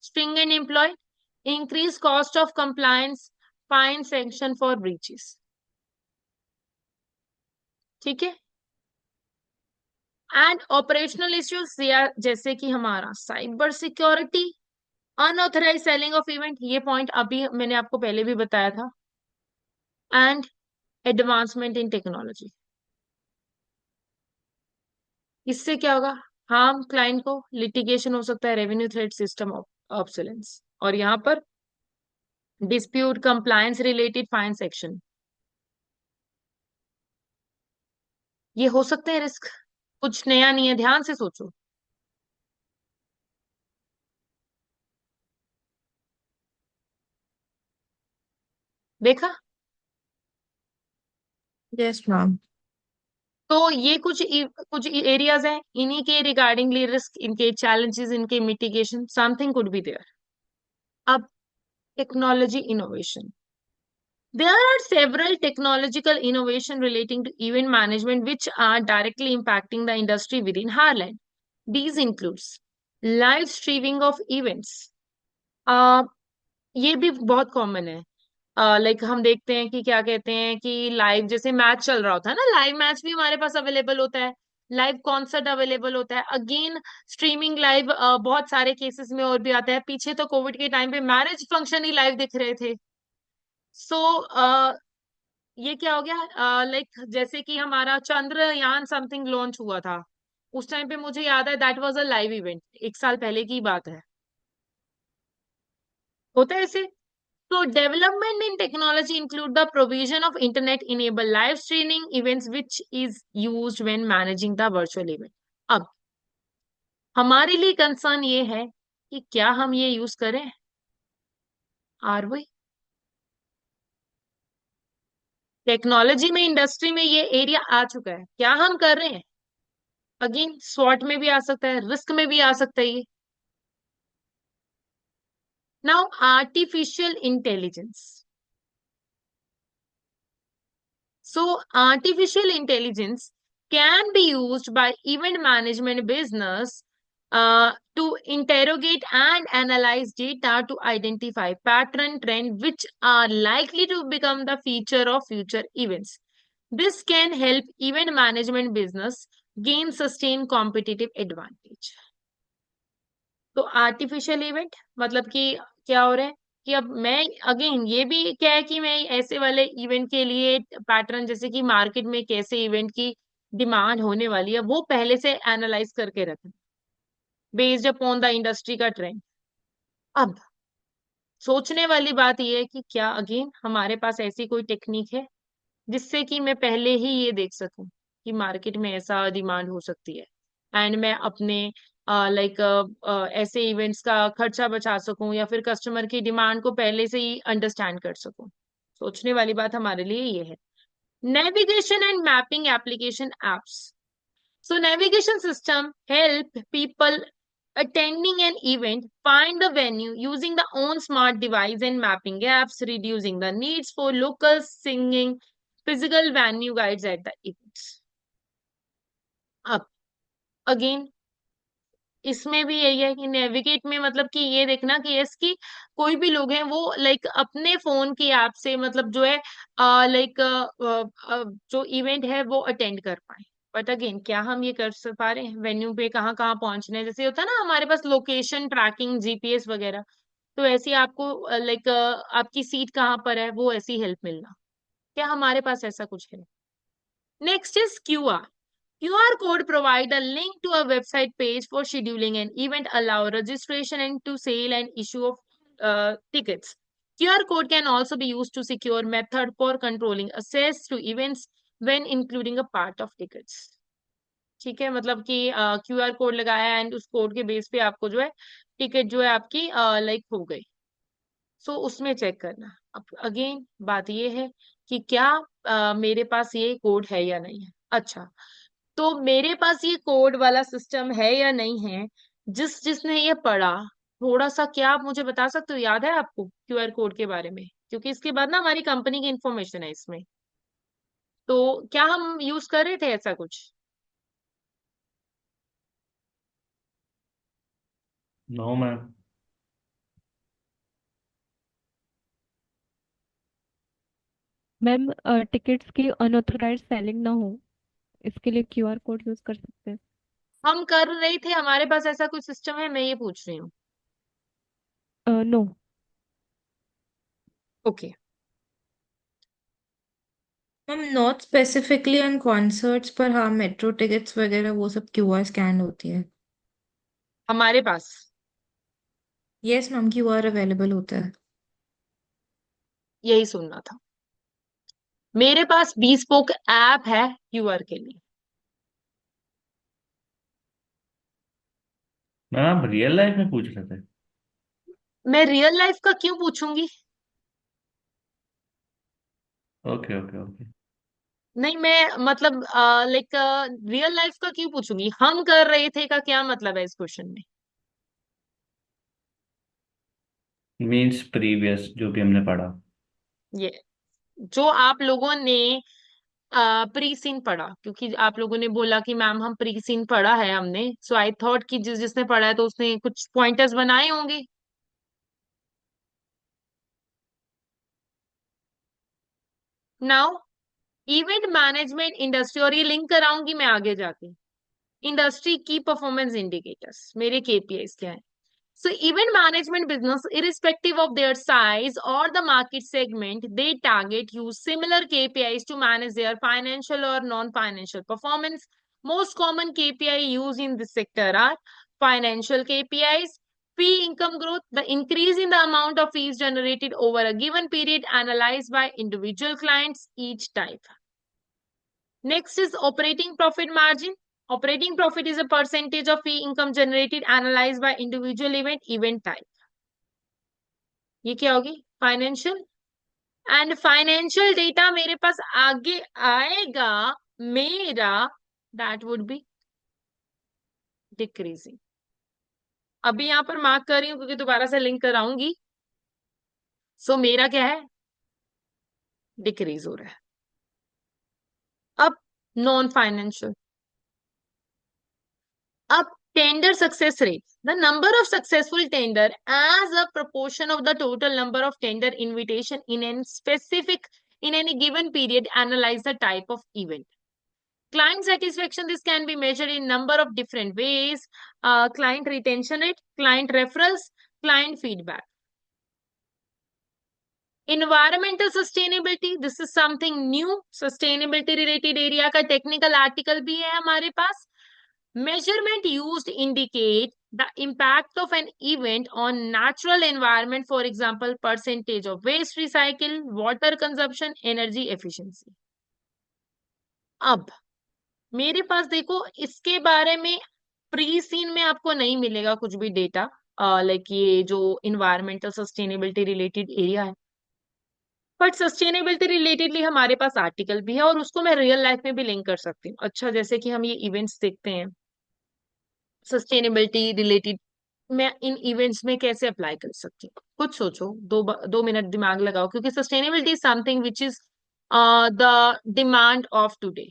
Speaker 1: stringent employed, increase cost of compliance, fine sanction for breaches। ठीक है। एंड ऑपरेशनल इश्यूज, जैसे कि हमारा cyber security, unauthorize selling of event, ये पॉइंट अभी मैंने आपको पहले भी बताया था, एंड एडवांसमेंट इन टेक्नोलॉजी। इससे क्या होगा? हार्म क्लाइंट को, लिटिगेशन हो सकता है, रेवेन्यू थ्रेट, सिस्टम ऑब्सोलेंस, और यहाँ पर dispute compliance related fine section. ये हो सकते हैं रिस्क, कुछ नया नहीं है, ध्यान से सोचो। देखा?
Speaker 4: Yes ma'am.
Speaker 1: तो ये कुछ एरियाज हैं, इन्हीं के रिगार्डिंगली रिस्क, इनके चैलेंजेस, इनके mitigation, something could be there. अब technology innovation, there are several technological innovation relating to event management which are directly impacting the industry within Harland. These includes live streaming of events. uh, ये भी बहुत common है। Like हम देखते हैं कि क्या कहते हैं कि लाइव, जैसे मैच चल रहा होता है ना, लाइव मैच भी हमारे पास अवेलेबल होता है। लाइव कॉन्सर्ट अवेलेबल होता है, अगेन स्ट्रीमिंग लाइव बहुत सारे केसेस में और भी आता है। पीछे तो कोविड के टाइम पे मैरिज फंक्शन ही लाइव दिख रहे थे। सो ये क्या हो गया, लाइक जैसे कि हमारा चंद्रयान समथिंग लॉन्च हुआ था, उस टाइम पे मुझे याद है that was a live event, 1 साल पहले की बात है। होता है ऐसे। तो development in technology include the provision of internet enable live streaming events which is used when managing the virtual event. अब हमारे लिए कंसर्न ये है कि क्या हम ये यूज करें, आर वी टेक्नोलॉजी में, इंडस्ट्री में ये एरिया आ चुका है, क्या हम कर रहे हैं? अगेन स्वॉट में भी आ सकता है, रिस्क में भी आ सकता है ये। Now artificial intelligence. So, artificial intelligence can be used by event management business to interrogate and analyze data to identify pattern trend which are likely to become the feature of future events. This can help event management business gain sustained competitive advantage. तो artificial event मतलब कि क्या हो रहा है कि अब मैं अगेन ये भी क्या है कि मैं ऐसे वाले इवेंट के लिए पैटर्न, जैसे कि मार्केट में कैसे इवेंट की डिमांड होने वाली है, वो पहले से एनालाइज करके रखें बेस्ड अपॉन द इंडस्ट्री का ट्रेंड। अब सोचने वाली बात ये है कि क्या अगेन हमारे पास ऐसी कोई टेक्निक है जिससे कि मैं पहले ही ये देख सकूं कि मार्केट में ऐसा डिमांड हो सकती है, एंड मैं अपने लाइक ऐसे इवेंट्स का खर्चा बचा सकूं या फिर कस्टमर की डिमांड को पहले से ही अंडरस्टैंड कर सकूं। सोचने वाली बात हमारे लिए ये है। Navigation and mapping application apps. So navigation system help people attending an event find the venue using the own smart device and mapping apps, reducing the needs for local singing physical venue guides at the events. अब again इसमें भी यही है कि navigate में मतलब कि ये देखना कि इसकी कोई भी लोग हैं वो लाइक अपने फोन की ऐप से मतलब जो है लाइक जो इवेंट है वो अटेंड कर पाए। बट अगेन क्या हम ये कर पा रहे हैं, वेन्यू पे कहाँ कहाँ पहुंचना है, जैसे होता है ना हमारे पास लोकेशन ट्रैकिंग जीपीएस वगैरह, तो ऐसी आपको लाइक आपकी सीट कहाँ पर है वो ऐसी हेल्प मिलना, क्या हमारे पास ऐसा कुछ है? Next is QR. QR code provide a link to a website page for scheduling an event, allow registration and to sale and issue of tickets. QR code can also be used to secure method for controlling access to events when including a part of tickets. ठीक है, मतलब कि QR code लगाया and उस code के base पे आपको जो है टिकट जो है आपकी लाइक हो गई। सो उसमें चेक करना। अब अगेन बात ये है कि क्या मेरे पास ये कोड है या नहीं है। अच्छा, तो मेरे पास ये कोड वाला सिस्टम है या नहीं है, जिसने ये पढ़ा, थोड़ा सा क्या आप मुझे बता सकते हो, याद है आपको क्यूआर कोड के बारे में? क्योंकि इसके बाद ना हमारी कंपनी की इंफॉर्मेशन है इसमें, तो क्या हम यूज कर रहे थे ऐसा कुछ?
Speaker 2: No ma'am.
Speaker 3: मैम टिकट्स की अनऑथोराइज्ड सेलिंग ना हो, इसके लिए क्यूआर कोड यूज कर सकते हैं।
Speaker 1: हम कर रहे थे, हमारे पास ऐसा कोई सिस्टम है, मैं ये पूछ रही हूँ।
Speaker 3: नो।
Speaker 1: ओके।
Speaker 4: हम नॉट स्पेसिफिकली ऑन कॉन्सर्ट्स, पर हाँ मेट्रो टिकट्स वगैरह वो सब क्यूआर स्कैन होती है।
Speaker 1: हमारे पास
Speaker 4: यस मैम, क्यूआर अवेलेबल होता है।
Speaker 1: यही सुनना था। मेरे पास bespoke ऐप है क्यूआर के लिए।
Speaker 2: मैम आप रियल लाइफ में पूछ रहे थे?
Speaker 1: मैं रियल लाइफ का क्यों पूछूंगी?
Speaker 2: Okay okay okay.
Speaker 1: नहीं, मैं मतलब लाइक रियल लाइफ का क्यों पूछूंगी, हम कर रहे थे का क्या मतलब है इस क्वेश्चन में?
Speaker 2: मीन्स प्रीवियस जो भी हमने पढ़ा।
Speaker 1: ये जो आप लोगों ने प्री सीन पढ़ा, क्योंकि आप लोगों ने बोला कि मैम हम प्री सीन पढ़ा है हमने, सो आई थॉट कि जिसने पढ़ा है तो उसने कुछ पॉइंटर्स बनाए होंगे। नाउ इवेंट मैनेजमेंट इंडस्ट्री, और ये लिंक कराऊंगी मैं आगे जाके, इंडस्ट्री की परफॉर्मेंस इंडिकेटर्स, मेरे केपीआईज क्या है? So event management business, irrespective of their size or the market segment, they target use similar KPIs to manage their financial or non-financial performance. Most common KPI used in this sector are financial KPIs, fee income growth, the increase in the amount of fees generated over a given period analyzed by individual clients each type. Next is operating profit margin. Operating profit is a percentage of fee income generated analyzed by individual event type. ये क्या होगी? Financial and financial data मेरे पास आगे आएगा मेरा, that would be decreasing. अभी यहां पर मार्क कर रही हूं क्योंकि दोबारा से लिंक कराऊंगी। सो मेरा क्या है? डिक्रीज हो रहा है। अब नॉन फाइनेंशियल, अब tender success rate, the number of successful tender as a proportion of the total number of tender invitation in any given period, analyze the type of event. Client satisfaction, this can be measured in number of different ways: client retention rate, client referrals, client feedback. Environmental sustainability, this is something new, sustainability related area का technical article भी है हमारे पास। Measurement used indicate the impact of an event on natural environment, for example, percentage of waste recycle, water consumption, energy efficiency. अब मेरे पास देखो, इसके बारे में प्री सीन में आपको नहीं मिलेगा कुछ भी डेटा, लाइक ये जो इन्वायरमेंटल सस्टेनेबिलिटी रिलेटेड एरिया है, बट सस्टेनेबिलिटी रिलेटेडली हमारे पास आर्टिकल भी है और उसको मैं रियल लाइफ में भी लिंक कर सकती हूँ। अच्छा, जैसे कि हम ये इवेंट्स देखते हैं, सस्टेनेबिलिटी रिलेटेड मैं इन इवेंट्स में कैसे अप्लाई कर सकती हूँ? कुछ सोचो, 2 मिनट दिमाग लगाओ, क्योंकि sustainability is something which is the demand of today.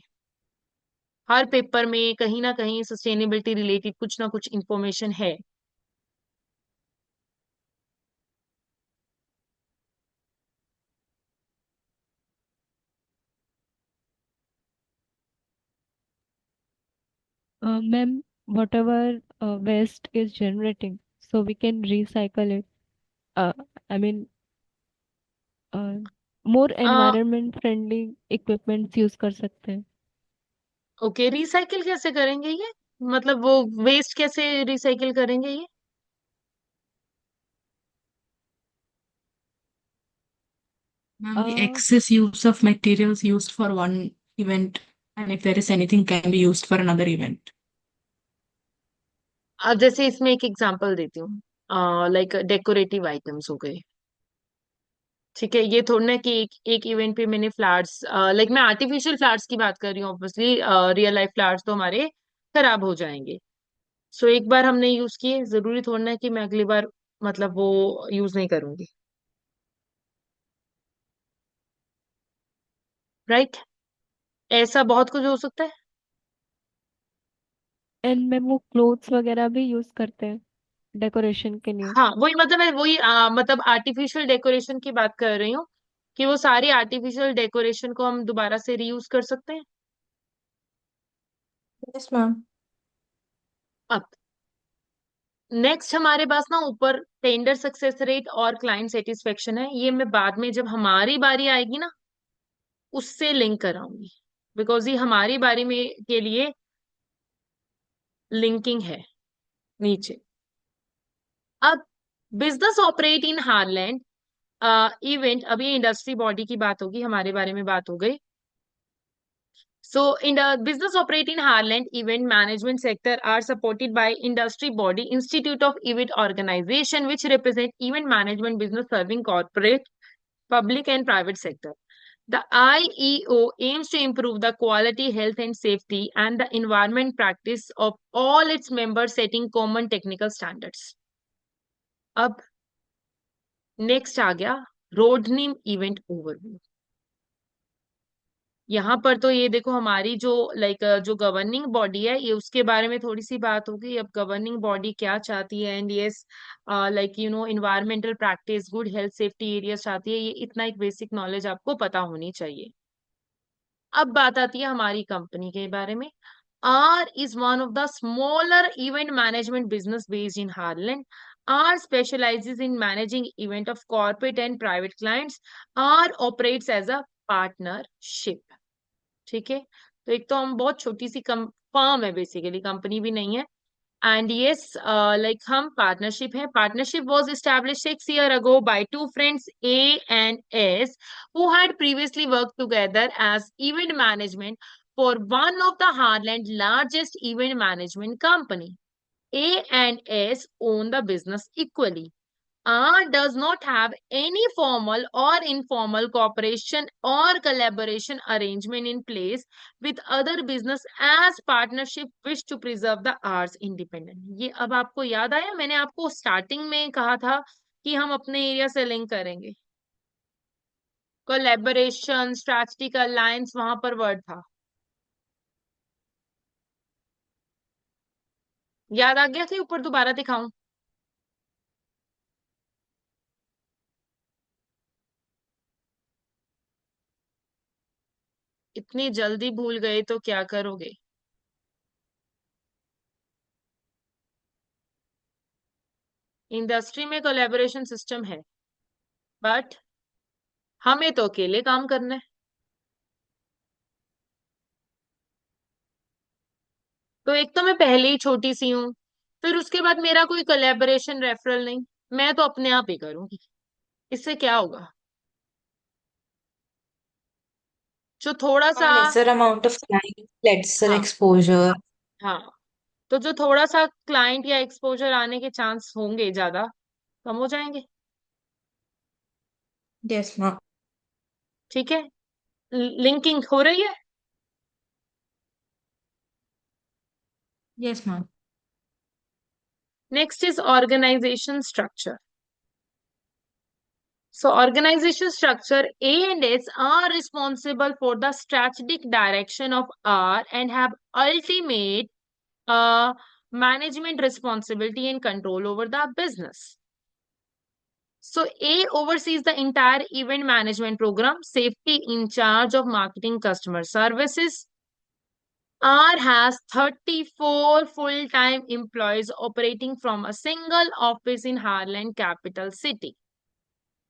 Speaker 1: Her paper में कहीं ना कहीं सस्टेनेबिलिटी रिलेटेड कुछ ना कुछ इंफॉर्मेशन है।
Speaker 3: Ma'am, whatever waste is generating, so we can recycle it. Uh, I mean, more environment friendly equipments use कर सकते हैं।
Speaker 1: ओके, रिसाइकिल कैसे करेंगे ये? मतलब वो वेस्ट कैसे रिसाइकिल करेंगे ये?
Speaker 5: Ma'am, the
Speaker 3: Uh,
Speaker 5: excess use of materials used for one event, and if there is anything, can be used for another event.
Speaker 1: अब जैसे इसमें एक एग्जांपल देती हूँ, लाइक डेकोरेटिव आइटम्स हो गए, ठीक है? ये थोड़ा ना कि एक इवेंट पे मैंने फ्लावर्स, लाइक मैं आर्टिफिशियल फ्लावर्स की बात कर रही हूँ, ऑब्वियसली रियल लाइफ फ्लावर्स तो हमारे खराब हो जाएंगे। सो एक बार हमने यूज किए, जरूरी थोड़ा ना कि मैं अगली बार मतलब वो यूज नहीं करूंगी, राइट? ऐसा बहुत कुछ हो सकता है।
Speaker 3: एंड मैम वो क्लोथ्स वगैरह भी यूज करते हैं डेकोरेशन के लिए।
Speaker 1: हाँ, वही मतलब मैं वही मतलब आर्टिफिशियल डेकोरेशन की बात कर रही हूँ कि वो सारी आर्टिफिशियल डेकोरेशन को हम दोबारा से रीयूज कर सकते हैं।
Speaker 4: Yes, ma'am.
Speaker 1: अब नेक्स्ट हमारे पास ना ऊपर टेंडर सक्सेस रेट और क्लाइंट सेटिस्फेक्शन है, ये मैं बाद में जब हमारी बारी आएगी ना उससे लिंक कराऊंगी, बिकॉज ये हमारी बारी में के लिए लिंकिंग है नीचे। अब business operate in Harland event, अभी इंडस्ट्री बॉडी की बात होगी, हमारे बारे में बात हो गई। So, in the business operate in Harland, event management sector are supported by industry body, Institute of Event Organization, which represent event management business serving corporate, public and private sector. The IEO aims to improve the quality, health and safety and the environment practice of all its members, setting common technical standards. अब next आ गया रोडनीम event overview. यहाँ पर तो ये देखो हमारी जो लाइक जो गवर्निंग बॉडी है, ये उसके बारे में थोड़ी सी बात होगी। अब गवर्निंग बॉडी क्या चाहती है, and yes like environmental practice, good health safety areas चाहती है, ये इतना एक बेसिक नॉलेज आपको पता होनी चाहिए। अब बात आती है हमारी कंपनी के बारे में। R is one of the smaller event management business based in Harland. R specializes in managing event of corporate and private clients. R operates as a partnership. ठीक है, तो एक तो हम बहुत छोटी सी फर्म है, बेसिकली कंपनी भी नहीं है. And yes, like हम partnership है. Partnership was established 6 years ago by two friends A and S who had previously worked together as event management for one of the Heartland largest event management company. A and S own the business equally. R does not have any formal or informal cooperation or collaboration arrangement in place with other business as partnership wish to preserve the R's independent. ये अब आपको याद आया, मैंने आपको starting में कहा था कि हम अपने एरिया से लिंक करेंगे. कोलैबोरेशन, स्ट्रैटेजिक अलायंस, वहां पर वर्ड था. याद आ गया कि ऊपर दोबारा दिखाऊं? इतनी जल्दी भूल गए तो क्या करोगे? इंडस्ट्री में कोलैबोरेशन सिस्टम है, बट हमें तो अकेले काम करना है. तो एक तो मैं पहले ही छोटी सी हूँ, फिर उसके बाद मेरा कोई कोलैबोरेशन रेफरल नहीं, मैं तो अपने आप ही करूंगी. इससे क्या होगा? जो थोड़ा सा,
Speaker 4: lesser amount of clients, lesser
Speaker 1: हाँ
Speaker 4: exposure.
Speaker 1: हाँ, तो जो थोड़ा सा क्लाइंट या एक्सपोजर आने के चांस होंगे ज्यादा, कम हो जाएंगे.
Speaker 4: Yes, ma'am.
Speaker 1: ठीक है, लिंकिंग हो रही है.
Speaker 4: Yes, ma'am.
Speaker 1: Next is organization structure. So organization structure, A and S are responsible for the strategic direction of R and have ultimate management responsibility and control over the business. So A oversees the entire event management program, safety in charge of marketing customer services. R has 34 full-time employees operating from a single office in Harland, capital city.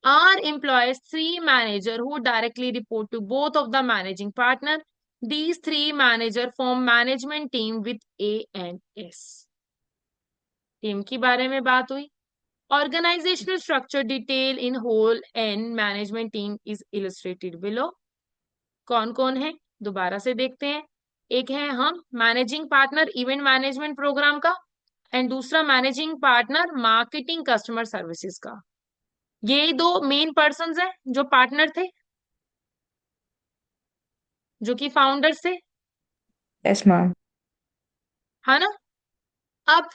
Speaker 1: R employs 3 managers who directly report to both of the managing partner. These 3 managers form management team with A and S. Team के बारे में बात हुई. Organizational structure detail in whole and management team is illustrated below. कौन कौन है दोबारा से देखते हैं. एक है हम managing partner event management program का, एंड दूसरा managing partner marketing customer services का. ये दो मेन पर्सन्स हैं जो पार्टनर थे, जो कि फाउंडर्स थे,
Speaker 4: Yes, ma'am.
Speaker 1: है ना. अब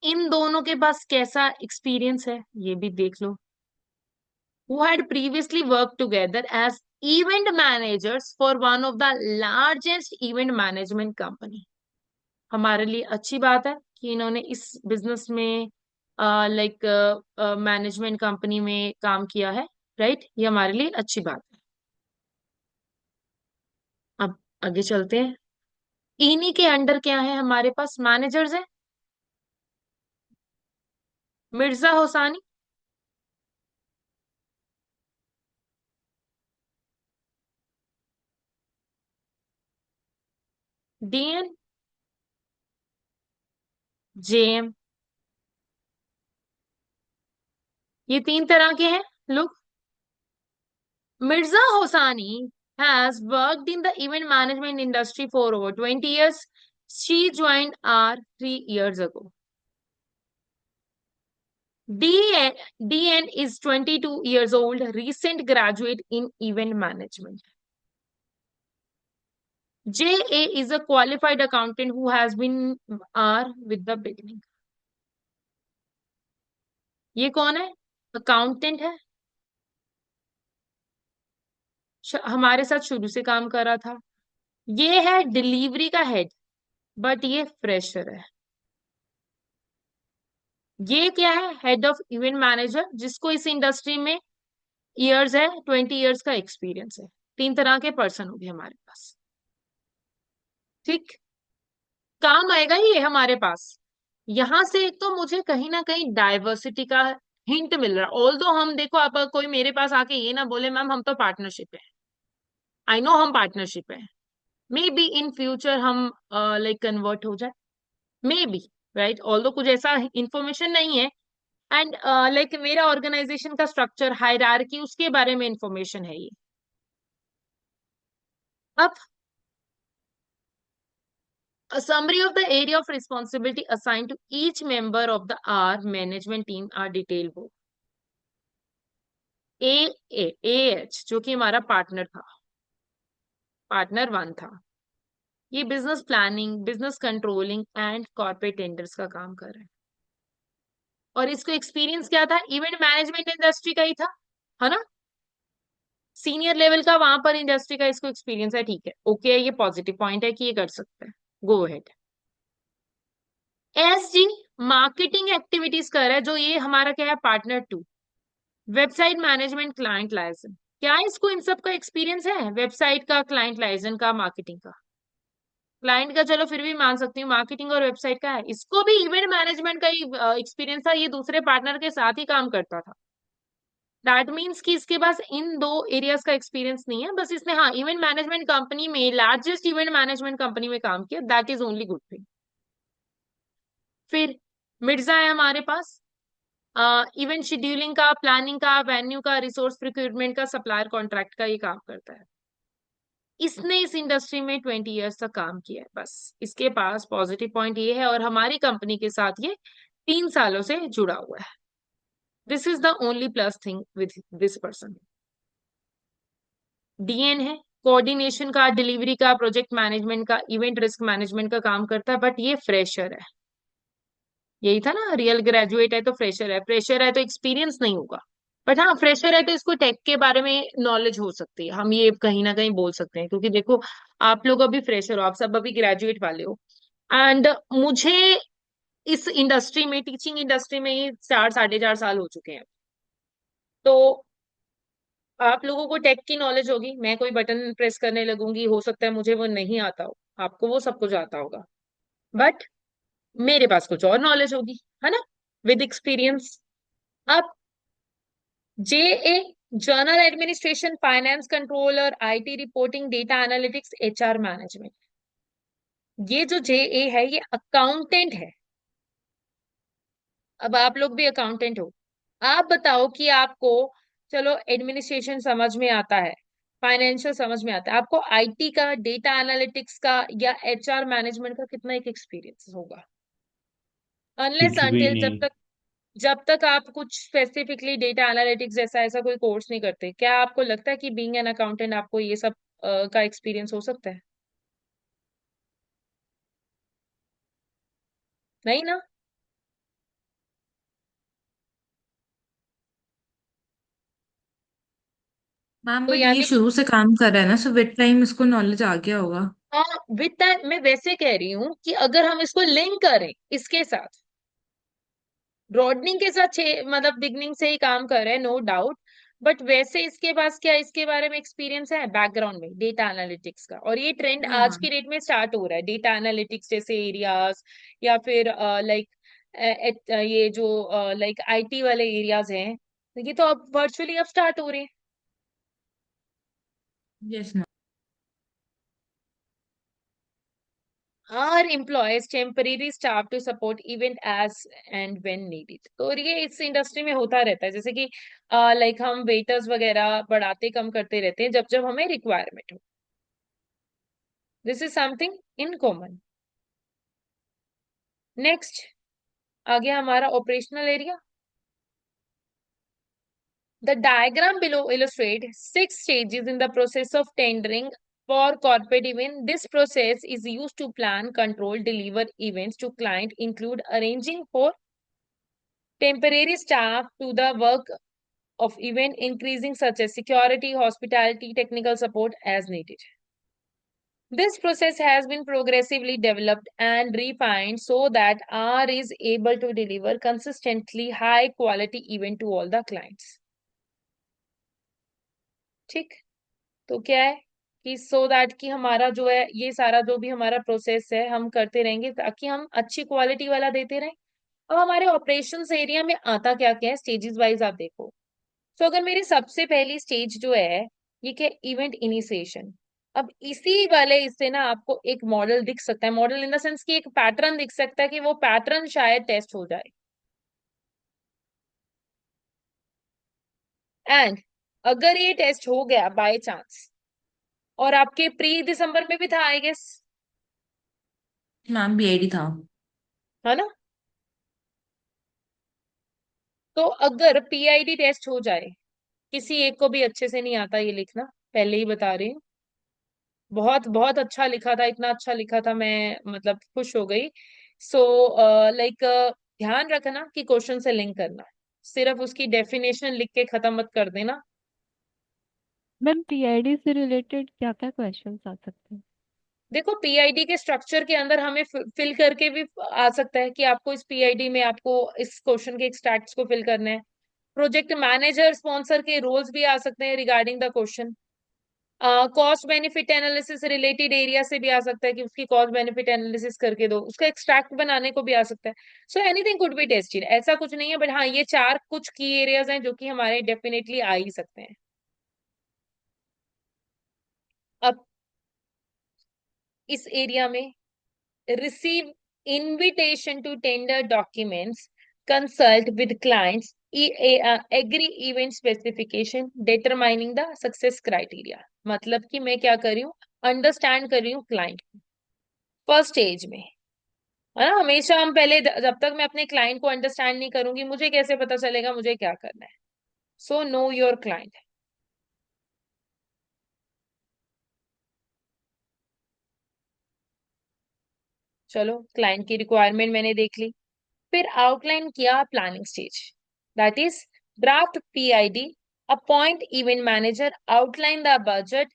Speaker 1: इन दोनों के पास कैसा एक्सपीरियंस है ये भी देख लो. Who had previously worked together as event managers for one of the largest event management company. हमारे लिए अच्छी बात है कि इन्होंने इस बिजनेस में लाइक मैनेजमेंट कंपनी में काम किया है, राइट. ये हमारे लिए अच्छी बात है. अब आगे चलते हैं. इन्हीं के अंडर क्या है, हमारे पास मैनेजर्स हैं. Mirza Hosani, DN, JM. ये 3 तरह के हैं लोग. Mirza Hosani has worked in the event management industry for over 20 years. She joined R 3 years ago. DN is 22 years old, recent graduate in event management. JA is a qualified accountant who has been R with the beginning. ये कौन है? Accountant है, हमारे साथ शुरू से काम कर रहा था. ये है डिलीवरी का हेड, बट ये फ्रेशर है. ये क्या है? हेड ऑफ इवेंट मैनेजर, जिसको इस इंडस्ट्री में ईयर्स है, 20 ईयर्स का एक्सपीरियंस है. 3 तरह के पर्सन होंगे हमारे पास। ठीक, काम आएगा ये हमारे पास। यहां से एक तो मुझे कहीं ना कहीं डाइवर्सिटी का हिंट मिल रहा है। ऑल्दो हम देखो, आप कोई मेरे पास आके ये ना बोले मैम हम तो पार्टनरशिप है, आई नो हम पार्टनरशिप है, मे बी इन फ्यूचर हम लाइक कन्वर्ट हो जाए, मे बी, राइट, ऑल्दो कुछ ऐसा इंफॉर्मेशन नहीं है। एंड लाइक मेरा ऑर्गेनाइजेशन का स्ट्रक्चर, हायरार्की, उसके बारे में इंफॉर्मेशन है ये। अब a summary of the area of responsibility assigned to each member of the R management team are detailed below. AH जो कि हमारा पार्टनर था, पार्टनर 1 था, ये business planning, business controlling and corporate tenders का काम कर रहा है। और इसको एक्सपीरियंस क्या था, इवेंट मैनेजमेंट इंडस्ट्री का ही था, है ना, सीनियर लेवल का वहां पर इंडस्ट्री का इसको एक्सपीरियंस है। ठीक है, ओके, ये पॉजिटिव पॉइंट है कि ये कर सकता है, go ahead. SG marketing activities कर रहा है, जो ये हमारा क्या है, partner 2, website management, client liaison. क्या इसको इन सब का एक्सपीरियंस है, वेबसाइट का, क्लाइंट लाइजन का, मार्केटिंग का? क्लाइंट का चलो फिर भी मान सकती हूँ, मार्केटिंग और वेबसाइट का है। इसको भी इवेंट मैनेजमेंट का ही एक्सपीरियंस था, ये दूसरे पार्टनर के साथ ही काम करता था। दैट मीन्स कि इसके पास इन 2 एरियाज का एक्सपीरियंस नहीं है, बस इसने हाँ इवेंट मैनेजमेंट कंपनी में, लार्जेस्ट इवेंट मैनेजमेंट कंपनी में काम किया, that is only good thing. फिर मिर्जा है हमारे पास, इवेंट शेड्यूलिंग का, प्लानिंग का, वेन्यू का, रिसोर्स प्रोक्योरमेंट का, सप्लायर कॉन्ट्रैक्ट का ये काम करता है। इसने इस इंडस्ट्री में 20 इयर्स तक काम किया है, बस इसके पास पॉजिटिव पॉइंट ये है, और हमारी कंपनी के साथ ये 3 सालों से जुड़ा हुआ है। This is the only plus thing with this person. डीएन है, कोऑर्डिनेशन का, डिलीवरी का, प्रोजेक्ट मैनेजमेंट का, इवेंट रिस्क मैनेजमेंट का काम करता है, बट ये फ्रेशर है। यही था ना, रियल ग्रेजुएट है तो फ्रेशर है, फ्रेशर है तो एक्सपीरियंस नहीं होगा, बट हाँ फ्रेशर है तो इसको टेक के बारे में नॉलेज हो सकती है, हम ये कहीं ना कहीं बोल सकते हैं, क्योंकि देखो आप लोग अभी फ्रेशर हो, आप सब अभी ग्रेजुएट वाले हो, एंड मुझे इस इंडस्ट्री में, टीचिंग इंडस्ट्री में ही 4 साढ़े 4 साल हो चुके हैं। तो आप लोगों को टेक की नॉलेज होगी, मैं कोई बटन प्रेस करने लगूंगी, हो सकता है मुझे वो नहीं आता हो, आपको वो सब कुछ आता होगा, बट मेरे पास कुछ और नॉलेज होगी, है ना, विद एक्सपीरियंस। अब JA, journal administration, finance controller, IT reporting, data analytics, HR management. ये जो JA है ये अकाउंटेंट है। अब आप लोग भी अकाउंटेंट हो, आप बताओ कि आपको, चलो एडमिनिस्ट्रेशन समझ में आता है, फाइनेंशियल समझ में आता है, आपको IT का, डेटा एनालिटिक्स का या HR मैनेजमेंट का कितना एक एक्सपीरियंस होगा? अनलेस
Speaker 2: कुछ भी
Speaker 1: अनटिल,
Speaker 2: नहीं।
Speaker 1: जब तक आप कुछ स्पेसिफिकली डेटा एनालिटिक्स जैसा ऐसा कोई कोर्स नहीं करते, क्या आपको लगता है कि बीइंग एन अकाउंटेंट आपको ये सब का एक्सपीरियंस हो सकता है? नहीं ना।
Speaker 4: मैम
Speaker 1: तो
Speaker 4: बट ये
Speaker 1: यानी,
Speaker 4: शुरू से काम कर रहा है ना, सो विद टाइम इसको नॉलेज आ गया होगा।
Speaker 1: हाँ, विद दैट मैं वैसे कह रही हूँ कि अगर हम इसको लिंक करें इसके साथ, ब्रॉडनिंग के साथ मतलब बिगनिंग से ही काम कर रहे हैं, नो डाउट, बट वैसे इसके पास क्या, इसके बारे में एक्सपीरियंस है बैकग्राउंड में डेटा एनालिटिक्स का, और ये ट्रेंड
Speaker 4: हाँ
Speaker 1: आज
Speaker 4: हाँ।
Speaker 1: की डेट में स्टार्ट हो रहा है, डेटा एनालिटिक्स जैसे एरियाज, या फिर लाइक ये जो लाइक IT वाले एरियाज हैं, ये तो अब वर्चुअली अब स्टार्ट हो रहे हैं।
Speaker 4: Yes ma'am.
Speaker 1: Are employs temporary staff to support event as and when needed? तो ये इस इंडस्ट्री में होता रहता है, जैसे कि लाइक हम वेटर्स वगैरह बढ़ाते कम करते रहते हैं जब जब हमें रिक्वायरमेंट हो। This is something in common. Next आ गया हमारा operational area. The diagram below illustrates 6 stages in the process of tendering for corporate event. This process is used to plan, control, deliver events to client, include arranging for temporary staff to the work of event, increasing such as security, hospitality, technical support as needed. This process has been progressively developed and refined so that R is able to deliver consistently high quality event to all the clients. ठीक, तो क्या है कि so that कि हमारा जो है ये सारा जो भी हमारा प्रोसेस है हम करते रहेंगे ताकि हम अच्छी क्वालिटी वाला देते रहें। अब हमारे ऑपरेशंस एरिया में आता क्या क्या है स्टेजेस वाइज आप देखो। तो अगर मेरी सबसे पहली स्टेज जो है ये क्या, इवेंट इनिशिएशन। अब इसी वाले इससे ना आपको एक मॉडल दिख सकता है, मॉडल इन द सेंस कि एक पैटर्न दिख सकता है कि वो पैटर्न शायद टेस्ट हो जाए। एंड अगर ये टेस्ट हो गया बाय चांस, और आपके प्री दिसंबर में भी था आई गेस,
Speaker 4: मैम बीआईडी था।
Speaker 1: है ना। तो अगर पीआईडी टेस्ट हो जाए, किसी एक को भी अच्छे से नहीं आता ये लिखना, पहले ही बता रही हूँ, बहुत बहुत अच्छा लिखा था, इतना अच्छा लिखा था मैं मतलब खुश हो गई। सो लाइक ध्यान रखना कि क्वेश्चन से लिंक करना, सिर्फ उसकी डेफिनेशन लिख के खत्म मत कर देना।
Speaker 3: मैम पीआईडी से रिलेटेड क्या क्या क्वेश्चंस आ सकते हैं?
Speaker 1: देखो पीआईडी के स्ट्रक्चर के अंदर हमें फिल करके भी आ सकता है कि आपको इस पीआईडी में आपको इस क्वेश्चन के एक्सट्रैक्ट्स को फिल करना है। प्रोजेक्ट मैनेजर स्पॉन्सर के रोल्स भी आ सकते हैं regarding the question. Cost benefit analysis related area से भी आ सकता है कि उसकी कॉस्ट बेनिफिट एनालिसिस करके दो, उसका एक्सट्रैक्ट बनाने को भी आ सकता है। So anything could be tested, ऐसा कुछ नहीं है, बट हाँ ये चार कुछ की एरियाज हैं जो कि हमारे डेफिनेटली आ ही सकते हैं। अब इस एरिया में receive invitation to tender documents, consult with clients, agree event specification, determining the success criteria। मतलब कि मैं क्या कर रही हूँ, अंडरस्टैंड कर रही हूँ क्लाइंट फर्स्ट स्टेज में, है ना। हमेशा हम पहले जब तक मैं अपने क्लाइंट को अंडरस्टैंड नहीं करूंगी मुझे कैसे पता चलेगा मुझे क्या करना है। So know your client. चलो क्लाइंट की रिक्वायरमेंट मैंने देख ली, फिर आउटलाइन किया planning stage, that is draft PID, appoint event manager, outline the budget,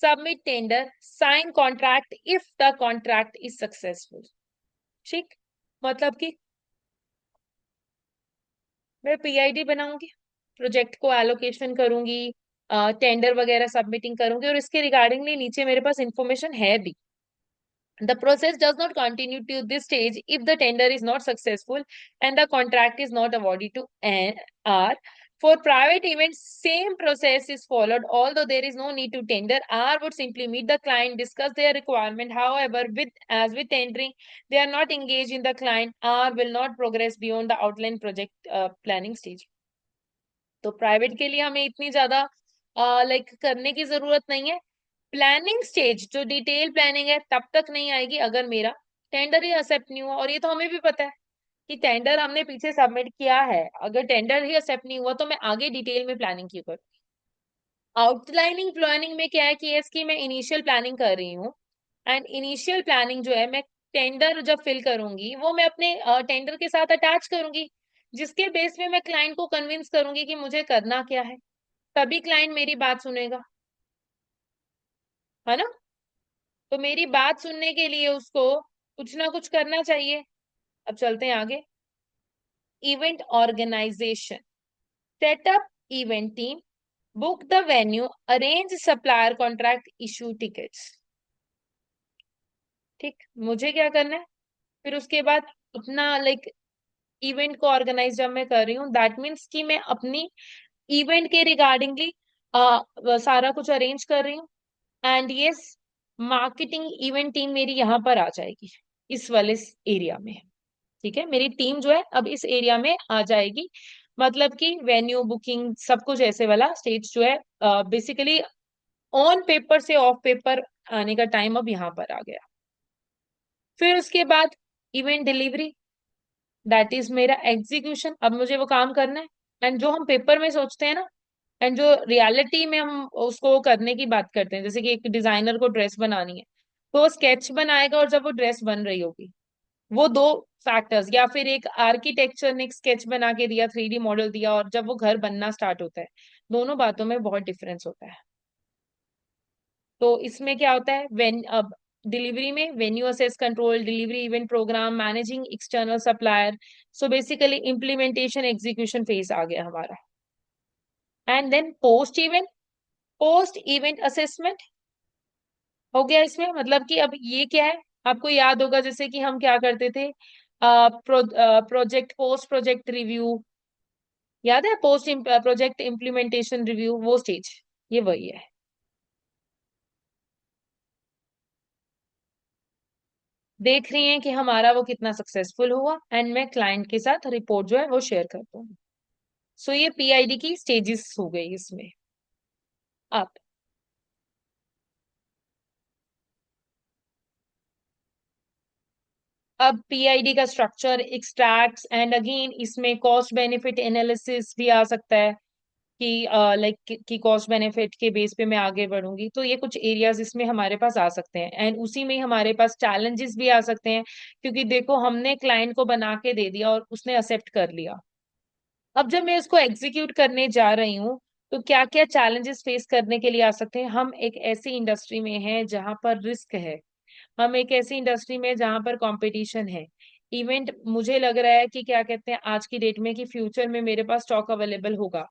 Speaker 1: submit tender, sign contract if the contract is successful. ठीक, मतलब कि मैं पीआईडी बनाऊंगी, प्रोजेक्ट को एलोकेशन करूंगी, टेंडर वगैरह सबमिटिंग करूंगी, और इसके रिगार्डिंगली नीचे मेरे पास इंफॉर्मेशन है भी। The process does not continue to this stage if the tender is not successful and the contract is not awarded to an R. For private events, same process is followed, although there is no need to tender. R would simply meet the client, discuss their requirement. However, as with tendering, they are not engaged in the client. R will not progress beyond the outline project planning stage. तो private के लिए हमें इतनी ज्यादा like करने की जरूरत नहीं है। प्लानिंग स्टेज जो डिटेल प्लानिंग है तब तक नहीं आएगी अगर मेरा टेंडर ही एक्सेप्ट नहीं हुआ, और ये तो हमें भी पता है कि टेंडर हमने पीछे सबमिट किया है, अगर टेंडर ही एक्सेप्ट नहीं हुआ तो मैं आगे डिटेल में प्लानिंग क्यों करूँ। आउटलाइनिंग प्लानिंग में क्या है कि इसकी मैं इनिशियल प्लानिंग कर रही हूँ, एंड इनिशियल प्लानिंग जो है मैं टेंडर जब फिल करूंगी वो मैं अपने टेंडर के साथ अटैच करूंगी, जिसके बेस पे मैं क्लाइंट को कन्विंस करूंगी कि मुझे करना क्या है, तभी क्लाइंट मेरी बात सुनेगा, है ना। तो मेरी बात सुनने के लिए उसको कुछ ना कुछ करना चाहिए। अब चलते हैं आगे। Event organisation, setup event team, book the venue, arrange supplier contract, issue tickets. ठीक, मुझे क्या करना है, फिर उसके बाद अपना लाइक इवेंट को ऑर्गेनाइज जब मैं कर रही हूँ दैट मीन्स कि मैं अपनी इवेंट के रिगार्डिंगली सारा कुछ अरेंज कर रही हूँ। And yes, marketing event team मेरी यहाँ पर आ जाएगी इस वाले एरिया में। ठीक है, मेरी टीम जो है अब इस एरिया में आ जाएगी, मतलब कि वेन्यू बुकिंग सब कुछ ऐसे वाला स्टेज जो है बेसिकली ऑन पेपर से ऑफ पेपर आने का टाइम अब यहाँ पर आ गया। फिर उसके बाद इवेंट डिलीवरी, दैट इज मेरा एग्जीक्यूशन, अब मुझे वो काम करना है। एंड जो हम पेपर में सोचते हैं ना, एंड जो रियलिटी में हम उसको करने की बात करते हैं, जैसे कि एक डिजाइनर को ड्रेस बनानी है तो वो स्केच बनाएगा और जब वो ड्रेस बन रही होगी, वो दो फैक्टर्स, या फिर एक आर्किटेक्चर ने एक स्केच बना के दिया, 3D मॉडल दिया, और जब वो घर बनना स्टार्ट होता है, दोनों बातों में बहुत डिफरेंस होता है। तो इसमें क्या होता है, वेन अब डिलीवरी में venue access control, delivery event program, managing external supplier, so basically implementation execution phase आ गया हमारा। And then post event, post event assessment हो गया इसमें, मतलब कि अब ये क्या है, आपको याद होगा जैसे कि हम क्या करते थे, पोस्ट प्रोजेक्ट रिव्यू, याद है, पोस्ट प्रोजेक्ट इम्प्लीमेंटेशन रिव्यू, वो स्टेज, ये वही है। देख रही हैं कि हमारा वो कितना सक्सेसफुल हुआ, एंड मैं क्लाइंट के साथ रिपोर्ट जो है वो शेयर करता हूँ। सो ये पीआईडी की स्टेजेस हो गई इसमें। अब पीआईडी का स्ट्रक्चर, एक्सट्रैक्ट्स, एंड अगेन इसमें कॉस्ट बेनिफिट एनालिसिस भी आ सकता है कि लाइक कि कॉस्ट बेनिफिट के बेस पे मैं आगे बढ़ूंगी, तो ये कुछ एरियाज इसमें हमारे पास आ सकते हैं, एंड उसी में ही हमारे पास चैलेंजेस भी आ सकते हैं, क्योंकि देखो हमने क्लाइंट को बना के दे दिया और उसने एक्सेप्ट कर लिया। अब जब मैं इसको एग्जीक्यूट करने जा रही हूँ, तो क्या क्या चैलेंजेस फेस करने के लिए आ सकते हैं। हम एक ऐसी इंडस्ट्री में हैं जहां पर रिस्क है, हम एक ऐसी इंडस्ट्री में जहां पर कंपटीशन है। इवेंट, मुझे लग रहा है कि क्या कहते हैं आज की डेट में, कि फ्यूचर में मेरे पास स्टॉक अवेलेबल होगा,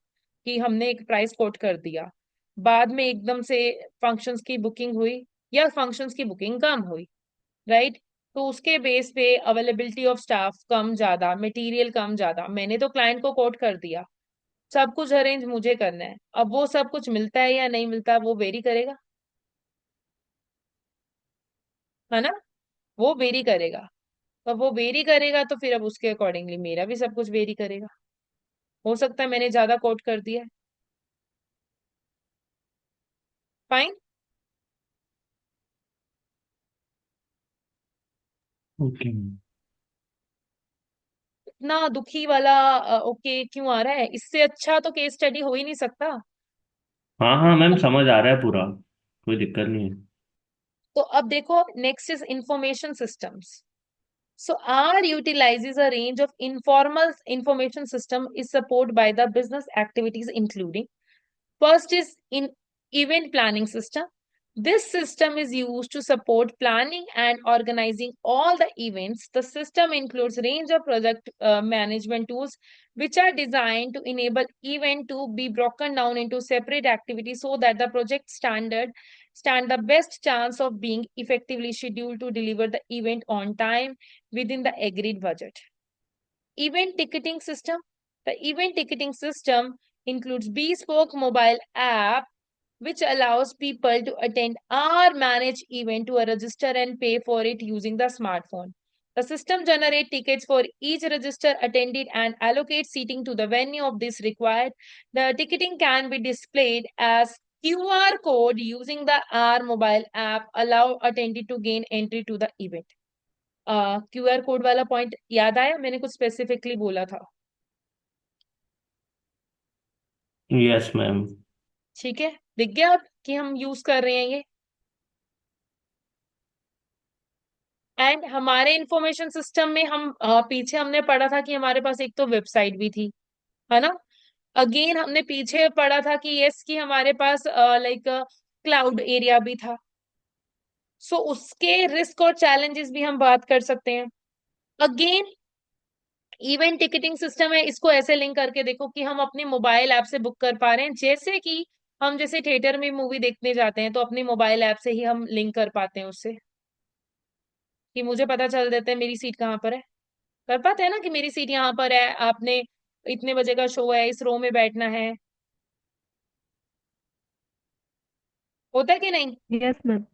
Speaker 1: कि हमने एक प्राइस कोट कर दिया, बाद में एकदम से फंक्शंस की बुकिंग हुई या फंक्शंस की बुकिंग कम हुई, राइट, तो उसके बेस पे अवेलेबिलिटी ऑफ स्टाफ कम ज्यादा, मटेरियल कम ज्यादा, मैंने तो क्लाइंट को कोट कर दिया, सब कुछ अरेंज मुझे करना है, अब वो सब कुछ मिलता है या नहीं मिलता वो वेरी करेगा, है ना, वो वेरी करेगा। तो वो वेरी करेगा तो फिर अब उसके अकॉर्डिंगली मेरा भी सब कुछ वेरी करेगा। हो सकता है मैंने ज्यादा कोट कर दिया है, फाइन।
Speaker 2: ओके।
Speaker 1: इतना दुखी वाला ओके क्यों आ रहा है, इससे अच्छा तो केस स्टडी हो ही नहीं सकता।
Speaker 2: हाँ हाँ मैम, समझ आ रहा है पूरा, कोई दिक्कत नहीं है।
Speaker 1: तो अब देखो, next is information systems. So R utilizes a range of informal information system is supported by the business activities including, first is in event planning system. This system is used to support planning and organizing all the events. The system includes range of project management tools which are designed to enable event to be broken down into separate activities so that the project stand the best chance of being effectively scheduled to deliver the event on time within the agreed budget. Event ticketing system. The event ticketing system includes bespoke mobile app which allows people to attend or manage event to a register and pay for it using the smartphone. The system generates tickets for each register attended and allocates seating to the venue of this required. The ticketing can be displayed as QR code using the R mobile app allow attendee to gain entry to the event. QR code वाला point याद आया, मैंने कुछ specifically बोला था।
Speaker 2: Yes ma'am.
Speaker 1: ठीक है, दिख गया अब कि हम यूज कर रहे हैं ये। एंड हमारे इंफॉर्मेशन सिस्टम में हम पीछे हमने पढ़ा था कि हमारे पास एक तो वेबसाइट भी थी, है ना, अगेन हमने पीछे पढ़ा था कि यस कि हमारे पास लाइक क्लाउड एरिया भी था। सो उसके रिस्क और चैलेंजेस भी हम बात कर सकते हैं। अगेन इवेंट टिकटिंग सिस्टम है, इसको ऐसे लिंक करके देखो कि हम अपने मोबाइल ऐप से बुक कर पा रहे हैं, जैसे कि हम जैसे थिएटर में मूवी देखने जाते हैं तो अपने मोबाइल ऐप से ही हम लिंक कर पाते हैं उससे, कि मुझे पता चल देता है मेरी सीट कहाँ पर है, कर पाते हैं ना कि मेरी सीट यहाँ पर है, आपने इतने बजे का शो है, इस रो में बैठना है, होता है कि नहीं।
Speaker 3: Yes ma'am.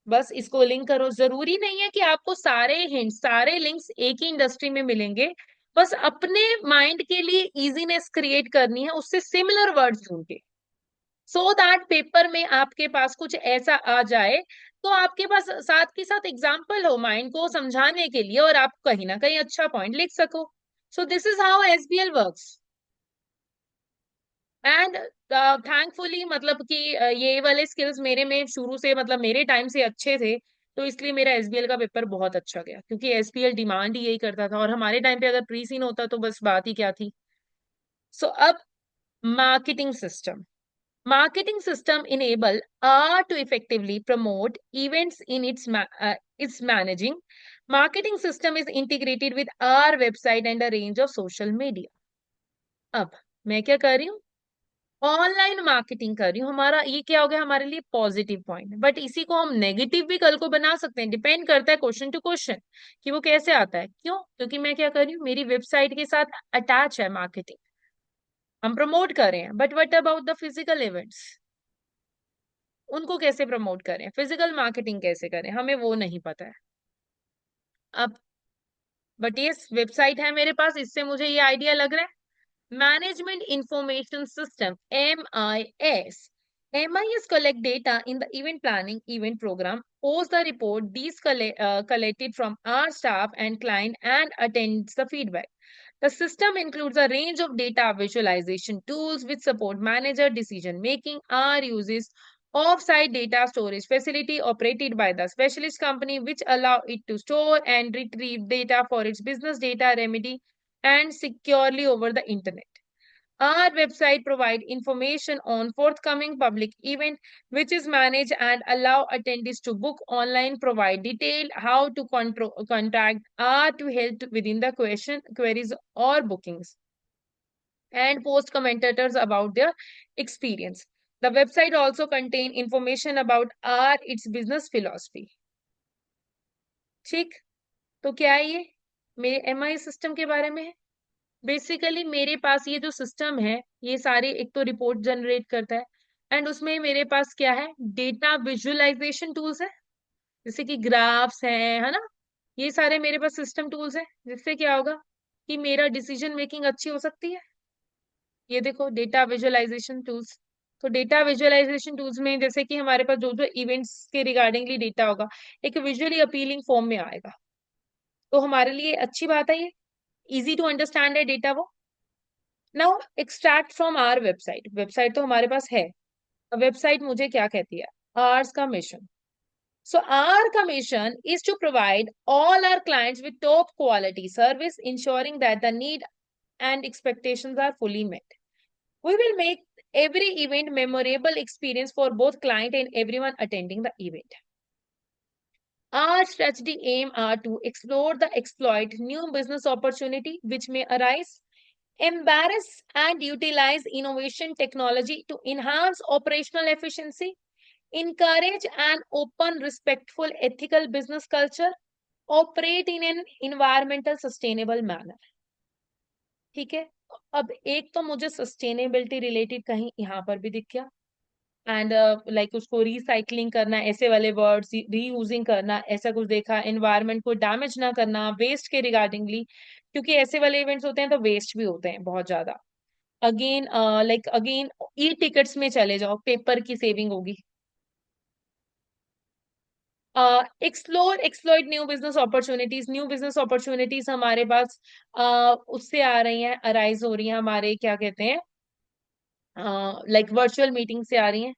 Speaker 1: बस इसको लिंक करो, जरूरी नहीं है कि आपको सारे हिंट सारे लिंक्स एक ही इंडस्ट्री में मिलेंगे, बस अपने माइंड के लिए इजीनेस क्रिएट करनी है उससे सिमिलर वर्ड्स ढूंढ के, सो दैट पेपर में आपके पास कुछ ऐसा आ जाए तो आपके पास साथ के साथ एग्जाम्पल हो माइंड को समझाने के लिए, और आप कहीं ना कहीं अच्छा पॉइंट लिख सको। So this is how SBL works. And thankfully मतलब कि ये वाले स्किल्स मेरे में शुरू से मतलब मेरे टाइम से अच्छे थे, तो इसलिए मेरा एसबीएल का पेपर बहुत अच्छा गया, क्योंकि एसबीएल डिमांड ही यही करता था, और हमारे टाइम पे अगर प्री सीन होता तो बस बात ही क्या थी। सो अब marketing system. Marketing system enable R to effectively promote events in its managing. Marketing system is integrated with R website and a range of social media. अब मैं क्या कर रही हूँ, ऑनलाइन मार्केटिंग कर रही हूँ, हमारा ये क्या हो गया हमारे लिए पॉजिटिव पॉइंट, बट इसी को हम नेगेटिव भी कल को बना सकते हैं, डिपेंड करता है क्वेश्चन टू क्वेश्चन कि वो कैसे आता है। क्यों? क्योंकि मैं क्या कर रही हूँ, मेरी वेबसाइट के साथ अटैच है मार्केटिंग, हम प्रमोट कर रहे हैं। But what about the physical events, उनको कैसे प्रमोट करें, फिजिकल मार्केटिंग कैसे करें, हमें वो नहीं पता है। अब बट ये वेबसाइट है मेरे पास, इससे मुझे ये आइडिया लग रहा है। Management information system, MIS. MIS collect data in the event planning event program, post the report, these collected from our staff and client and attends the feedback. The system includes a range of data visualization tools which support manager decision making. Our uses off-site data storage facility operated by the specialist company which allow it to store and retrieve data for its business data remedy and securely over the internet. Our website provides information on forthcoming public event, which is managed and allow attendees to book online, provide detail how to contact R to help within the queries or bookings, and post commentators about their experience. The website also contains information about R, its business philosophy. ठीक, तो क्या है ये मेरे MI system के बारे में है। बेसिकली मेरे पास ये जो सिस्टम है, ये सारे एक तो रिपोर्ट जनरेट करता है, एंड उसमें मेरे पास क्या है, डेटा विजुअलाइजेशन टूल्स है, जैसे कि ग्राफ्स है ना, ये सारे मेरे पास सिस्टम टूल्स है, जिससे क्या होगा कि मेरा डिसीजन मेकिंग अच्छी हो सकती है। ये देखो डेटा विजुअलाइजेशन टूल्स, तो डेटा विजुअलाइजेशन टूल्स में जैसे कि हमारे पास जो जो इवेंट्स के रिगार्डिंगली डेटा होगा, एक विजुअली अपीलिंग फॉर्म में आएगा, तो हमारे लिए अच्छी बात है, ये इजी टू अंडरस्टैंड है डेटा वो। Now extract from our website, website तो हमारे पास है, वेबसाइट मुझे क्या कहती है, आवर्स का mission. So our commission is to provide all our clients with top quality service, ensuring that the need and expectations are fully met. We will make every event memorable experience for both client and everyone attending the event. Our strategy aim are to explore the exploit new business opportunity which may arise, embrace and utilize innovation technology to enhance operational efficiency, encourage an open, respectful, ethical business culture, operate in an environmental sustainable manner. ठीक है, अब एक तो मुझे sustainability related कहीं यहाँ पर भी दिख गया, एंड लाइक उसको रिसाइकलिंग करना, ऐसे वाले वर्ड्स, रीयूजिंग करना, ऐसा कुछ देखा, एनवायरनमेंट को डैमेज ना करना, वेस्ट के रिगार्डिंगली, क्योंकि ऐसे वाले इवेंट्स होते हैं तो वेस्ट भी होते हैं बहुत ज्यादा। अगेन अगेन ई टिकट्स में चले जाओ, पेपर की सेविंग होगी। Explore exploit new business opportunities, new business opportunities हमारे पास उससे आ रही हैं, अराइज हो रही हैं, हमारे क्या कहते हैं, लाइक वर्चुअल मीटिंग से आ रही हैं।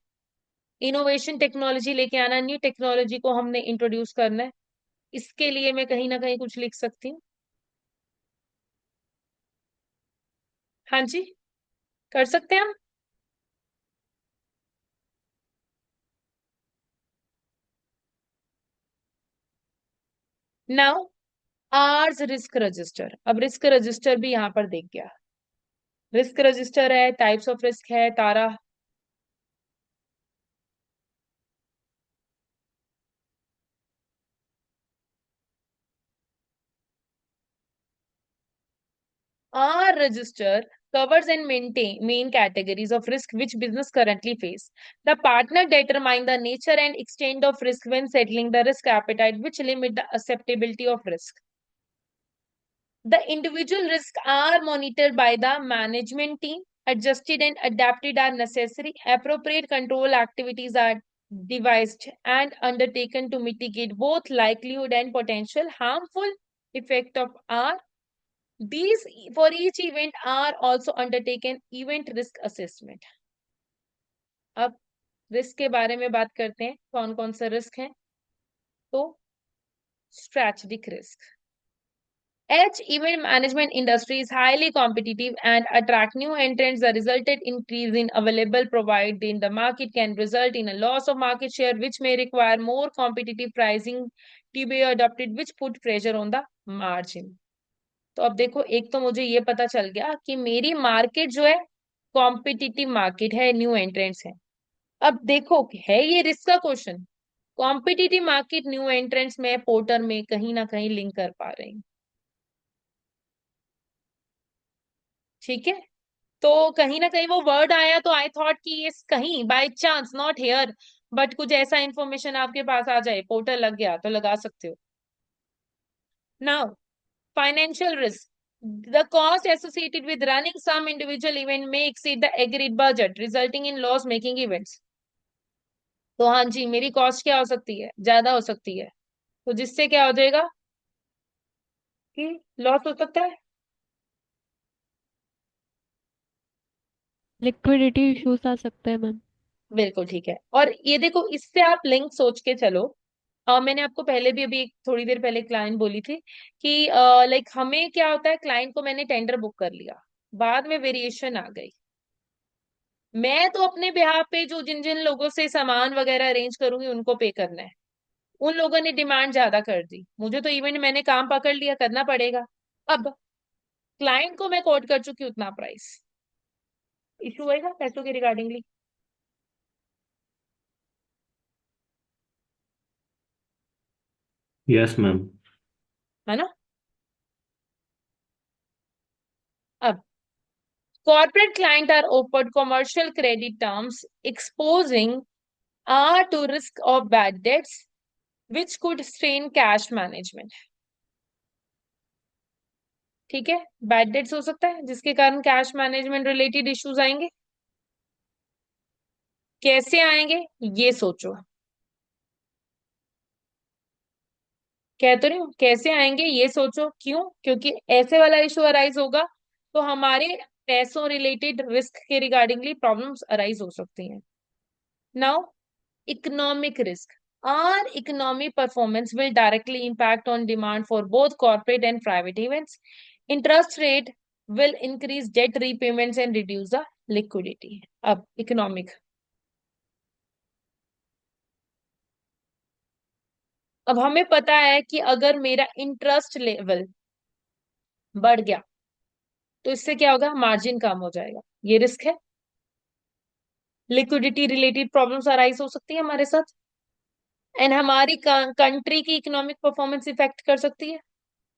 Speaker 1: इनोवेशन टेक्नोलॉजी लेके आना, न्यू टेक्नोलॉजी को हमने इंट्रोड्यूस करना है, इसके लिए मैं कहीं ना कहीं कुछ लिख सकती हूँ। हाँ जी, कर सकते हैं हम। नाउ आर्स रिस्क रजिस्टर, अब रिस्क रजिस्टर भी यहाँ पर देख गया, रिस्क रजिस्टर है, टाइप्स ऑफ रिस्क है, तारा Our register covers and maintain main categories of risk which business currently face. The partner determine the nature and extent of risk when settling the risk appetite, which limit the acceptability of risk. The individual risks are monitored by the management team, adjusted and adapted are necessary. Appropriate control activities are devised and undertaken to mitigate both likelihood and potential harmful effect of R. These for each event are also undertaken event risk assessment. अब risk के बारे में बात करते हैं, कौन कौन सा रिस्क है, तो strategic risk. Edge event management industry is highly competitive and attract new entrants. The resulted increase in available provide in the market can result in a loss of market share, which may require more competitive pricing to be adopted, which put pressure on the margin. तो अब देखो, एक तो मुझे ये पता चल गया कि मेरी मार्केट जो है कॉम्पिटिटिव मार्केट है, न्यू एंट्रेंट्स है। अब देखो, है ये रिस्क का question. Competitive market, new entrants में पोर्टर में कहीं ना कहीं लिंक कर पा रही हूँ। ठीक है, तो कहीं ना कहीं वो वर्ड आया तो आई थॉट कि ये कहीं by chance, not here, but कुछ ऐसा इंफॉर्मेशन आपके पास आ जाए, पोर्टल लग गया तो लगा सकते हो। Now, financial risk. The cost associated with running some individual event may exceed the agreed budget, resulting in loss-making events. तो हाँ जी, मेरी कॉस्ट क्या हो सकती है, ज्यादा हो सकती है, तो जिससे क्या हो जाएगा कि लॉस हो सकता है।
Speaker 3: लिक्विडिटी इश्यूज आ सकते हैं मैम।
Speaker 1: बिल्कुल ठीक है। और ये देखो, इससे आप लिंक सोच के चलो। मैंने आपको पहले भी अभी थोड़ी देर पहले क्लाइंट बोली थी कि लाइक हमें क्या होता है, क्लाइंट को मैंने टेंडर बुक कर लिया, बाद में वेरिएशन आ गई, मैं तो अपने बिहाफ पे जो जिन जिन लोगों से सामान वगैरह अरेंज करूंगी उनको पे करना है। उन लोगों ने डिमांड ज्यादा कर दी, मुझे तो इवेंट, मैंने काम पकड़ लिया, करना पड़ेगा। अब क्लाइंट को मैं कोट कर चुकी हूँ उतना प्राइस, इशू होएगा पैसों के रिगार्डिंगली।
Speaker 2: Yes ma'am.
Speaker 1: है ना। अब corporate client are offered commercial credit terms exposing are to risk of bad debts which could strain cash management। ठीक है, बैड डेट्स हो सकता है जिसके कारण कैश मैनेजमेंट रिलेटेड इश्यूज आएंगे। कैसे आएंगे ये सोचो, कह तो रही हूँ कैसे आएंगे ये सोचो। क्यों? क्योंकि ऐसे वाला इशू अराइज होगा तो हमारे पैसों रिलेटेड रिस्क के रिगार्डिंगली प्रॉब्लम्स अराइज हो सकती हैं। Now, economic risk. Our economic performance will directly impact on demand for both corporate and private events. Interest rate will increase debt repayments and reduce the liquidity. अब economic, अब हमें पता है कि अगर मेरा इंटरेस्ट लेवल बढ़ गया तो इससे क्या होगा, मार्जिन कम हो जाएगा, ये रिस्क है। लिक्विडिटी रिलेटेड प्रॉब्लम्स अराइज हो सकती है हमारे साथ, एंड हमारी कंट्री की इकोनॉमिक परफॉर्मेंस इफेक्ट कर सकती है।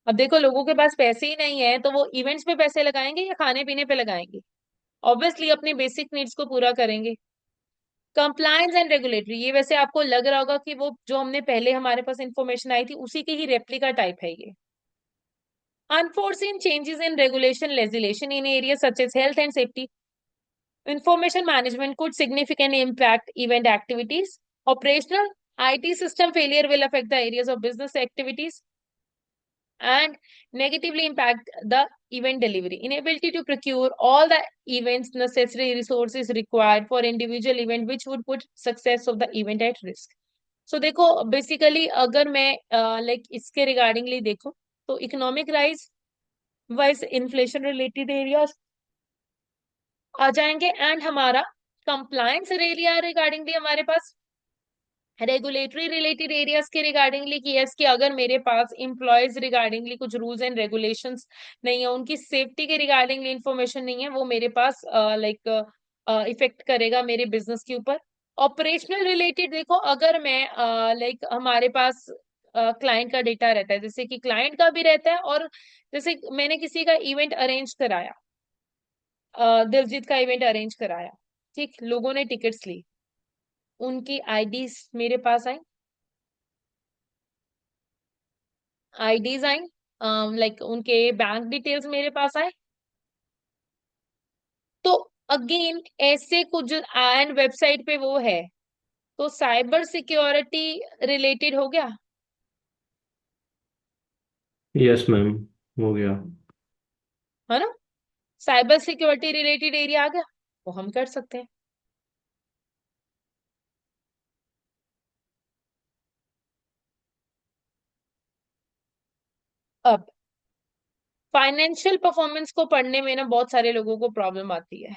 Speaker 1: अब देखो, लोगों के पास पैसे ही नहीं है तो वो इवेंट्स पे पैसे लगाएंगे या खाने पीने पे लगाएंगे? ऑब्वियसली अपने बेसिक नीड्स को पूरा करेंगे। कंप्लायंस एंड रेगुलेटरी, ये वैसे आपको लग रहा होगा कि वो जो हमने पहले हमारे पास इंफॉर्मेशन आई थी उसी की ही रेप्लिका टाइप है ये। Unforeseen changes in regulation legislation in area such as health and safety, information management could significantly impact event activities. Operational IT system failure will affect the areas of business activities and negatively impact the event delivery. Inability to procure all the events necessary resources required for individual event which would put success of the event at risk. So देखो, basically अगर मैं like इसके regardingly देखूं तो economic rise wise inflation related areas आ जाएंगे, and हमारा compliance area रिगार्डिंगली हमारे पास रेगुलेटरी रिलेटेड एरियाज के रिगार्डिंगली कि यस, कि अगर मेरे पास इंप्लॉयज रिगार्डिंगली कुछ रूल्स एंड रेगुलेशंस नहीं है, उनकी सेफ्टी के रिगार्डिंगली इंफॉर्मेशन नहीं है, वो मेरे पास लाइक इफेक्ट करेगा मेरे बिजनेस के ऊपर। ऑपरेशनल रिलेटेड देखो, अगर मैं लाइक हमारे पास क्लाइंट का डेटा रहता है, जैसे कि क्लाइंट का भी रहता है, और जैसे मैंने किसी का इवेंट अरेंज कराया, दिलजीत का इवेंट अरेंज कराया, ठीक, लोगों ने टिकट्स ली, उनकी आईडीज मेरे पास आई, आईडीज आई, लाइक उनके बैंक डिटेल्स मेरे पास आए, तो अगेन ऐसे कुछ एंड वेबसाइट पे वो है, तो साइबर सिक्योरिटी रिलेटेड हो गया।
Speaker 2: यस मैम, हो गया।
Speaker 1: है ना, साइबर सिक्योरिटी रिलेटेड एरिया आ गया, वो हम कर सकते हैं। अब फाइनेंशियल परफॉर्मेंस को पढ़ने में ना बहुत सारे लोगों को प्रॉब्लम आती है,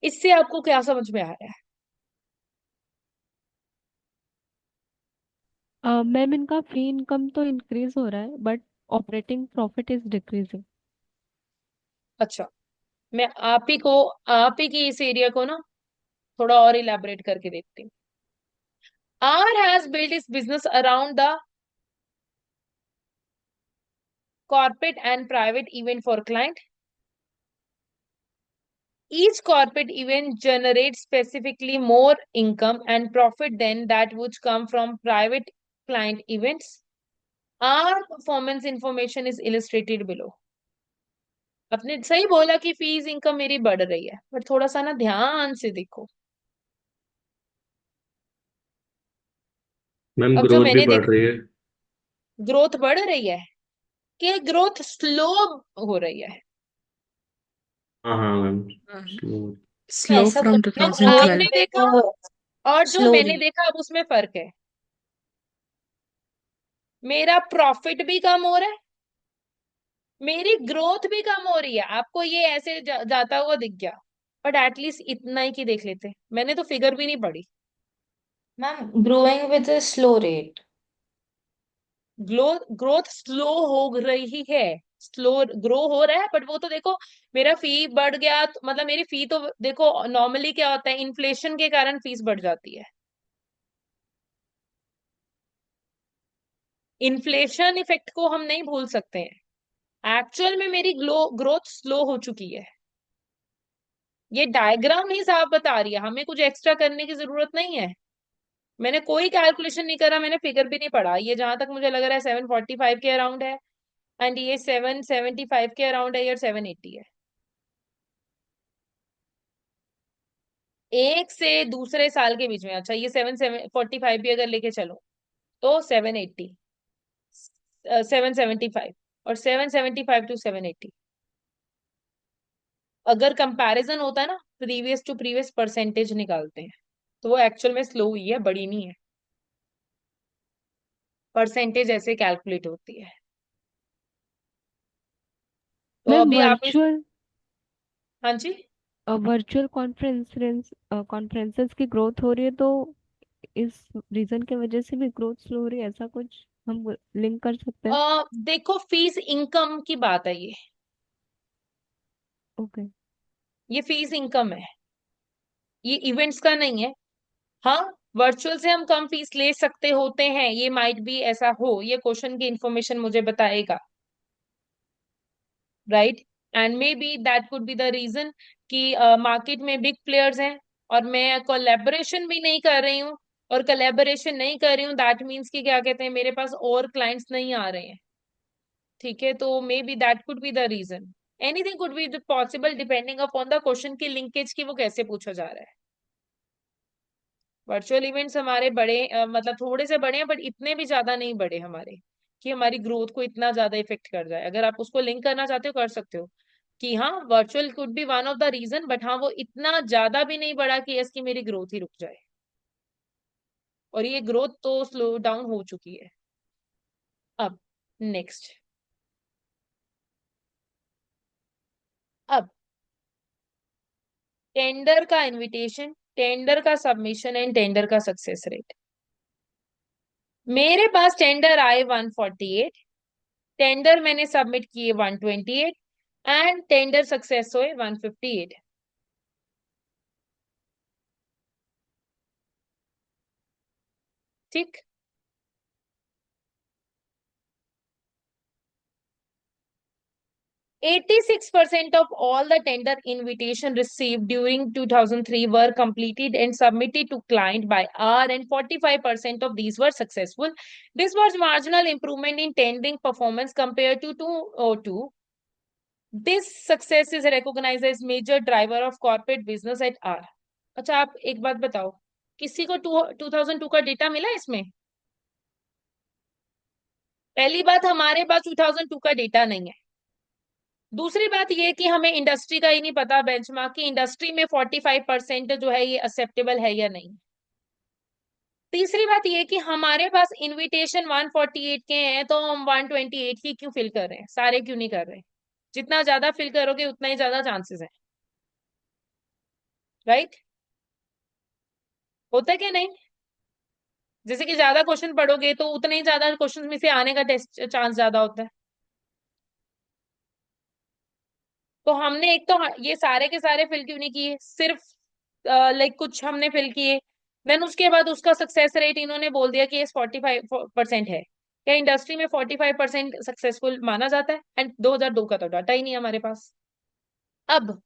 Speaker 1: इससे आपको क्या समझ में आ रहा है?
Speaker 3: मैम इनका फी इनकम तो इंक्रीज हो रहा है but operating profit is decreasing.
Speaker 1: अच्छा, मैं आप ही की इस एरिया को ना थोड़ा और इलेबोरेट करके देखती हूँ। R has built its business around the corporate and private event for client. Each corporate event generates specifically more income and profit than that which come from private client events. Our performance information is illustrated below. आपने सही बोला कि fees income मेरी बढ़ रही है, but थोड़ा सा ना ध्यान से देखो।
Speaker 2: मैम
Speaker 1: अब जो
Speaker 2: ग्रोथ भी
Speaker 1: मैंने
Speaker 2: बढ़
Speaker 1: देखा,
Speaker 2: रही है।
Speaker 1: ग्रोथ बढ़ रही है कि ग्रोथ स्लो हो रही है?
Speaker 2: हाँ हाँ मैम,
Speaker 1: हाँ।
Speaker 2: स्लो।
Speaker 5: Slow
Speaker 4: ऐसा
Speaker 5: from
Speaker 4: कुछ
Speaker 1: जो
Speaker 4: नहीं, ग्रोइंग
Speaker 5: 2012.
Speaker 1: आपने देखा और जो मैंने
Speaker 4: स्लोली।
Speaker 1: देखा, अब उसमें फर्क है। मेरा प्रॉफिट भी कम हो रहा है, मेरी ग्रोथ भी कम हो रही है। आपको ये ऐसे जाता हुआ दिख गया, बट एटलीस्ट इतना ही की देख लेते। मैंने तो फिगर भी नहीं पढ़ी।
Speaker 4: Ma'am growing with a slow rate.
Speaker 1: Growth slow हो रही है, स्लो ग्रो हो रहा है, बट वो तो देखो, मेरा फी बढ़ गया तो मतलब मेरी फी तो देखो, नॉर्मली क्या होता है, इन्फ्लेशन के कारण फीस बढ़ जाती है। इन्फ्लेशन इफेक्ट को हम नहीं भूल सकते हैं। एक्चुअल में मेरी ग्रोथ स्लो हो चुकी है। ये डायग्राम ही साफ बता रही है, हमें कुछ एक्स्ट्रा करने की जरूरत नहीं है। मैंने कोई कैलकुलेशन नहीं करा, मैंने फिगर भी नहीं पढ़ा। ये जहां तक मुझे लग रहा है 745 के अराउंड है, एंड ये 775 के अराउंड है, या 780 है। एक से दूसरे साल के बीच में, अच्छा ये 745 भी अगर लेके चलो तो 780, 775 और 775 to 780। अगर कंपैरिजन होता है ना, प्रीवियस टू प्रीवियस परसेंटेज निकालते हैं, तो वो एक्चुअल में स्लो हुई है, बड़ी नहीं है। परसेंटेज ऐसे कैलकुलेट होती है। तो
Speaker 3: मैम
Speaker 1: अभी आप इस,
Speaker 3: वर्चुअल
Speaker 1: हाँ जी,
Speaker 3: वर्चुअल कॉन्फ्रेंसेस की ग्रोथ हो रही है, तो इस रीजन की वजह से भी ग्रोथ स्लो हो रही है, ऐसा कुछ हम लिंक कर सकते हैं?
Speaker 1: देखो फीस इनकम की बात है,
Speaker 3: ओके।
Speaker 1: ये फीस इनकम है, ये इवेंट्स का नहीं है। हाँ, वर्चुअल से हम कम फीस ले सकते होते हैं, ये माइट भी ऐसा हो, ये क्वेश्चन की इंफॉर्मेशन मुझे बताएगा, right. And may be that could be the reason कि मार्केट में बिग प्लेयर्स हैं और मैं कोलैबोरेशन भी नहीं कर रही हूँ। और कोलैबोरेशन नहीं कर रही हूँ, दैट मीन्स कि क्या कहते हैं, मेरे पास और क्लाइंट्स नहीं आ रहे हैं। ठीक है, तो may be that could be the reason. Anything could be possible depending upon the question की लिंकेज की वो कैसे पूछा जा रहा है। वर्चुअल इवेंट्स हमारे बड़े मतलब थोड़े से बड़े हैं, बट इतने भी ज्यादा नहीं बड़े हमारे कि हमारी ग्रोथ को इतना ज्यादा इफेक्ट कर जाए। अगर आप उसको लिंक करना चाहते हो कर सकते हो कि हाँ, virtual could be one of the reason, but हाँ वो इतना ज्यादा भी नहीं बढ़ा कि इसकी मेरी ग्रोथ ही रुक जाए। और ये ग्रोथ तो स्लो डाउन हो चुकी है। अब नेक्स्ट, अब टेंडर का इनविटेशन, टेंडर का सबमिशन एंड टेंडर का सक्सेस रेट। मेरे पास टेंडर आए 148, टेंडर मैंने सबमिट किए 128 एंड टेंडर सक्सेस हुए 158। ठीक, 86% of all the tender invitation received during 2003 were completed and submitted to client by R, and 45% of these were successful. This was marginal improvement in tendering performance compared to 2002. This success is recognized as major driver of corporate business at R. अच्छा, आप एक बात बताओ, किसी को 2002 का data मिला इसमें? पहली बात, हमारे पास 2002 का डेटा नहीं है। दूसरी बात ये कि हमें इंडस्ट्री का ही नहीं पता, बेंचमार्क की इंडस्ट्री में 45% जो है ये एक्सेप्टेबल है या नहीं। तीसरी बात ये कि हमारे पास इनविटेशन 148 के हैं, तो हम 128 ही क्यों फिल कर रहे हैं, सारे क्यों नहीं कर रहे? जितना ज्यादा फिल करोगे उतना ही ज्यादा चांसेस है, राइट? होता है कि नहीं? जैसे कि ज्यादा क्वेश्चन पढ़ोगे तो उतने ही ज्यादा क्वेश्चन में से आने का टेस्ट चांस ज्यादा होता है। तो हमने एक तो ये सारे के सारे फिल क्यों नहीं किए, सिर्फ लाइक कुछ हमने फिल किए, देन उसके बाद उसका सक्सेस रेट इन्होंने बोल दिया कि ये 45% है। क्या इंडस्ट्री में 45% सक्सेसफुल माना जाता है? एंड 2002 का तो डाटा ही नहीं है हमारे पास। अब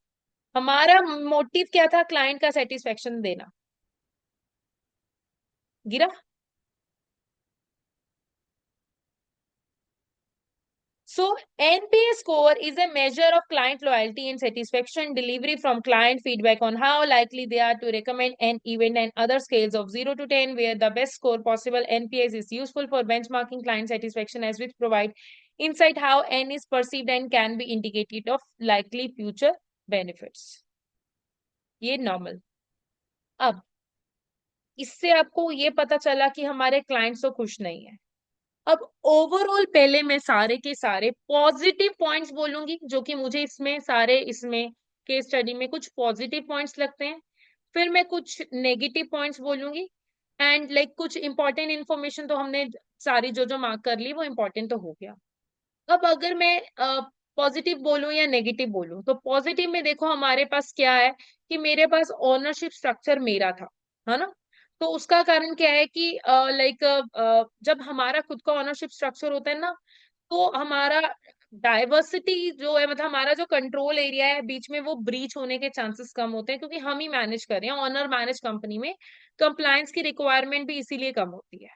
Speaker 1: हमारा मोटिव क्या था? क्लाइंट का सेटिस्फेक्शन देना। गिरा? So NPS score is a measure of client loyalty and satisfaction, delivery from client feedback on how likely they are to recommend an event, and other scales of 0 to 10, where the best score possible. NPS is useful for benchmarking client satisfaction, as which provide insight how N is perceived and can be indicated of likely future benefits. ये normal. अब इससे आपको ये पता चला कि हमारे clients तो खुश नहीं है। अब ओवरऑल पहले मैं सारे के सारे पॉजिटिव पॉइंट्स बोलूंगी, जो कि मुझे इसमें केस स्टडी में कुछ पॉजिटिव पॉइंट्स लगते हैं। फिर मैं कुछ नेगेटिव पॉइंट्स बोलूंगी, एंड लाइक कुछ इंपॉर्टेंट इन्फॉर्मेशन तो हमने सारी जो जो मार्क कर ली वो इंपॉर्टेंट तो हो गया। अब अगर मैं पॉजिटिव बोलूं या नेगेटिव बोलूं, तो पॉजिटिव में देखो हमारे पास क्या है कि मेरे पास ओनरशिप स्ट्रक्चर मेरा था, है ना। तो उसका कारण क्या है कि लाइक जब हमारा खुद का ओनरशिप स्ट्रक्चर होता है ना, तो हमारा डाइवर्सिटी जो है, मतलब हमारा जो कंट्रोल एरिया है बीच में, वो ब्रीच होने के चांसेस कम होते हैं, क्योंकि हम ही मैनेज कर रहे हैं। ऑनर मैनेज कंपनी में कंप्लायंस की रिक्वायरमेंट भी इसीलिए कम होती है।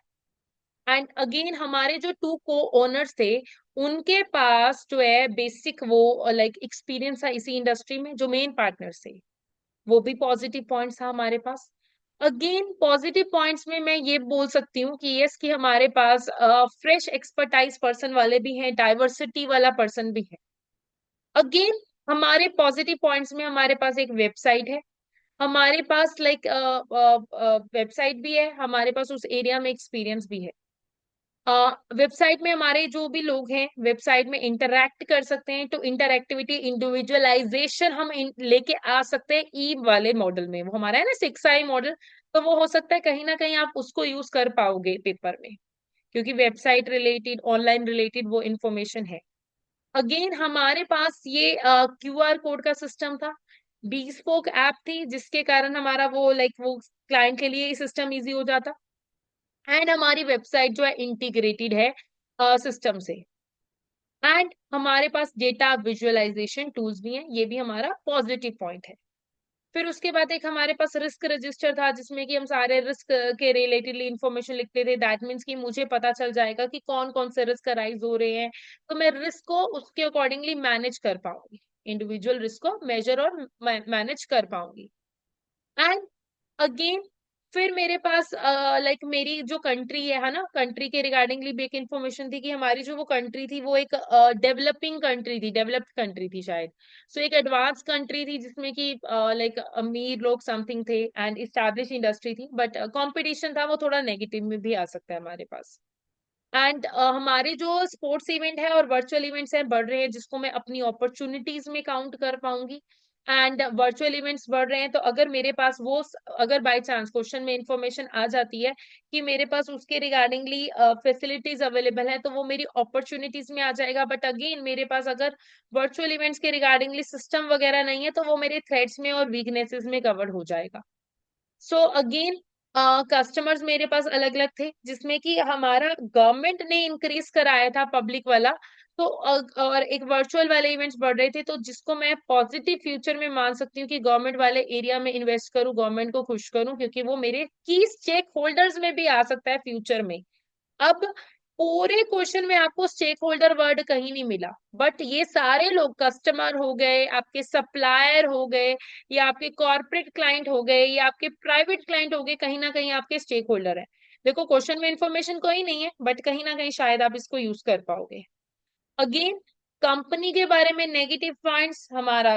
Speaker 1: एंड अगेन हमारे जो टू को ओनर्स थे, उनके पास जो है बेसिक वो लाइक एक्सपीरियंस था इसी इंडस्ट्री में, जो मेन पार्टनर्स थे। वो भी पॉजिटिव पॉइंट्स था हमारे पास। अगेन पॉजिटिव पॉइंट्स में मैं ये बोल सकती हूँ कि यस, कि हमारे पास फ्रेश एक्सपर्टाइज पर्सन वाले भी हैं, डाइवर्सिटी वाला पर्सन भी है। अगेन हमारे पॉजिटिव पॉइंट्स में हमारे पास एक वेबसाइट है, हमारे पास लाइक वेबसाइट भी है, हमारे पास उस एरिया में एक्सपीरियंस भी है। वेबसाइट में हमारे जो भी लोग हैं वेबसाइट में इंटरैक्ट कर सकते हैं, तो इंटरैक्टिविटी इंडिविजुअलाइजेशन हम लेके आ सकते हैं ई वाले मॉडल में। वो हमारा है ना 6i मॉडल, तो वो हो सकता है कहीं ना कहीं आप उसको यूज कर पाओगे पेपर में, क्योंकि वेबसाइट रिलेटेड, ऑनलाइन रिलेटेड वो इंफॉर्मेशन है। अगेन हमारे पास ये QR कोड का सिस्टम था, bespoke ऐप थी, जिसके कारण हमारा वो लाइक वो क्लाइंट के लिए सिस्टम इजी हो जाता। एंड हमारी वेबसाइट जो है इंटीग्रेटेड है सिस्टम से। एंड हमारे पास डेटा विजुअलाइजेशन टूल्स भी हैं, ये भी हमारा पॉजिटिव पॉइंट है। फिर उसके बाद एक हमारे पास रिस्क रजिस्टर था, जिसमें कि हम सारे रिस्क के रिलेटेडली इंफॉर्मेशन लिखते थे। दैट मीन्स कि मुझे पता चल जाएगा कि कौन कौन से रिस्क अराइज हो रहे हैं, तो मैं रिस्क को उसके अकॉर्डिंगली मैनेज कर पाऊंगी, इंडिविजुअल रिस्क को मेजर और मैनेज कर पाऊंगी। एंड अगेन फिर मेरे पास लाइक मेरी जो कंट्री है ना, कंट्री के रिगार्डिंगली भी एक इंफॉर्मेशन थी कि हमारी जो वो कंट्री थी वो एक डेवलपिंग कंट्री थी, डेवलप्ड कंट्री थी शायद। सो एक एडवांस कंट्री थी, जिसमें कि लाइक अमीर लोग समथिंग थे, एंड इस्टेब्लिश इंडस्ट्री थी, बट कंपटीशन था वो थोड़ा नेगेटिव में भी आ सकता है हमारे पास। एंड हमारे जो स्पोर्ट्स इवेंट है और वर्चुअल इवेंट्स हैं बढ़ रहे हैं, जिसको मैं अपनी अपॉर्चुनिटीज में काउंट कर पाऊंगी। एंड वर्चुअल इवेंट्स बढ़ रहे हैं, तो अगर मेरे पास वो अगर बाय चांस क्वेश्चन में इंफॉर्मेशन आ जाती है कि मेरे पास उसके रिगार्डिंगली फैसिलिटीज अवेलेबल है, तो वो मेरी अपॉर्चुनिटीज में आ जाएगा। बट अगेन मेरे पास अगर वर्चुअल इवेंट्स के रिगार्डिंगली सिस्टम वगैरह नहीं है, तो वो मेरे थ्रेड्स में और वीकनेसेस में कवर्ड हो जाएगा। सो अगेन कस्टमर्स मेरे पास अलग अलग थे, जिसमें कि हमारा गवर्नमेंट ने इंक्रीज कराया था पब्लिक वाला, तो और एक वर्चुअल वाले इवेंट्स बढ़ रहे थे, तो जिसको मैं पॉजिटिव फ्यूचर में मान सकती हूँ कि गवर्नमेंट वाले एरिया में इन्वेस्ट करूँ, गवर्नमेंट को खुश करूँ, क्योंकि वो मेरे की स्टेक होल्डर्स में भी आ सकता है फ्यूचर में। अब पूरे क्वेश्चन में आपको स्टेक होल्डर वर्ड कहीं नहीं मिला, बट ये सारे लोग कस्टमर हो गए, आपके सप्लायर हो गए, या आपके कॉर्पोरेट क्लाइंट हो गए, या आपके प्राइवेट क्लाइंट हो गए, कहीं ना कहीं आपके स्टेक होल्डर है। देखो क्वेश्चन में इंफॉर्मेशन कोई नहीं है, बट कहीं ना कहीं शायद आप इसको यूज कर पाओगे। अगेन कंपनी के बारे में नेगेटिव पॉइंट्स, हमारा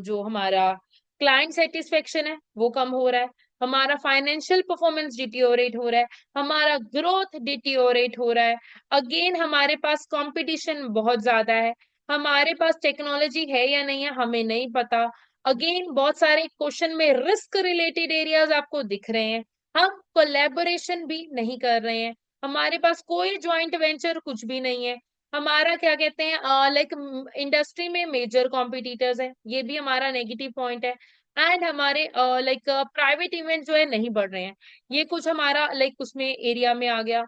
Speaker 1: जो हमारा क्लाइंट सेटिस्फेक्शन है वो कम हो रहा है, हमारा फाइनेंशियल परफॉर्मेंस डिटियोरेट हो रहा है, हमारा ग्रोथ डिटियोरेट हो रहा है। अगेन हमारे पास कंपटीशन बहुत ज्यादा है, हमारे पास टेक्नोलॉजी है या नहीं है हमें नहीं पता। अगेन बहुत सारे क्वेश्चन में रिस्क रिलेटेड एरियाज आपको दिख रहे हैं, हम कोलैबोरेशन भी नहीं कर रहे हैं, हमारे पास कोई ज्वाइंट वेंचर कुछ भी नहीं है, हमारा क्या कहते हैं, लाइक इंडस्ट्री में मेजर कॉम्पिटिटर्स है, ये भी हमारा नेगेटिव पॉइंट है। एंड हमारे लाइक प्राइवेट इवेंट जो है नहीं बढ़ रहे हैं, ये कुछ हमारा लाइक उसमें एरिया में आ गया।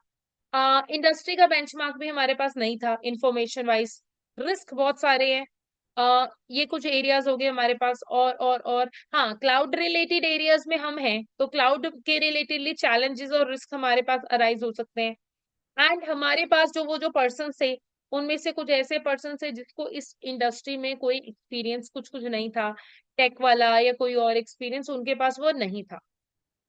Speaker 1: इंडस्ट्री का बेंचमार्क भी हमारे पास नहीं था इंफॉर्मेशन वाइज। रिस्क बहुत सारे हैं। ये कुछ एरियाज हो गए हमारे पास। और हाँ, क्लाउड रिलेटेड एरियाज में हम हैं, तो क्लाउड के रिलेटेडली चैलेंजेस और रिस्क हमारे पास अराइज हो सकते हैं। एंड हमारे पास जो वो जो पर्सन थे, उनमें से कुछ ऐसे पर्सन थे जिसको इस इंडस्ट्री में कोई एक्सपीरियंस कुछ कुछ नहीं था, टेक वाला या कोई और एक्सपीरियंस उनके पास वो नहीं था।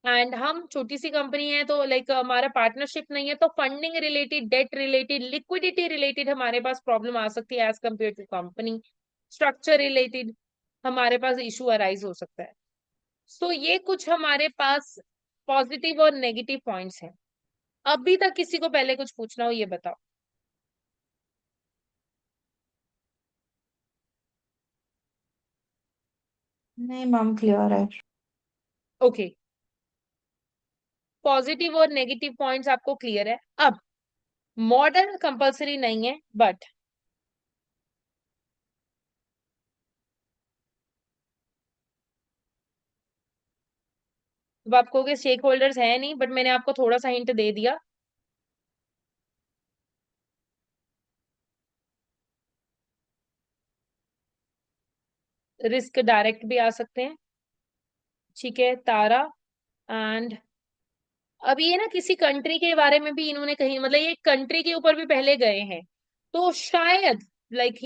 Speaker 1: एंड हम छोटी सी कंपनी है, तो लाइक हमारा पार्टनरशिप नहीं है, तो funding related, debt related, liquidity related हमारे पास प्रॉब्लम आ सकती है as compare to company. Structure related हमारे पास इशू अराइज हो सकता है। सो ये कुछ हमारे पास पॉजिटिव और नेगेटिव पॉइंट्स हैं। अभी तक किसी को पहले कुछ पूछना हो, ये बताओ।
Speaker 4: नहीं मैम, क्लियर है।
Speaker 1: ओके, पॉजिटिव और नेगेटिव पॉइंट्स आपको क्लियर है। अब मॉडल कंपलसरी नहीं है, बट अब आप कहोगे स्टेक होल्डर्स है नहीं, बट मैंने आपको थोड़ा सा हिंट दे दिया। रिस्क डायरेक्ट भी आ सकते हैं, ठीक है, तारा। एंड अब ये ना किसी कंट्री के बारे में भी इन्होंने कही, मतलब ये कंट्री के ऊपर भी पहले गए हैं, तो शायद लाइक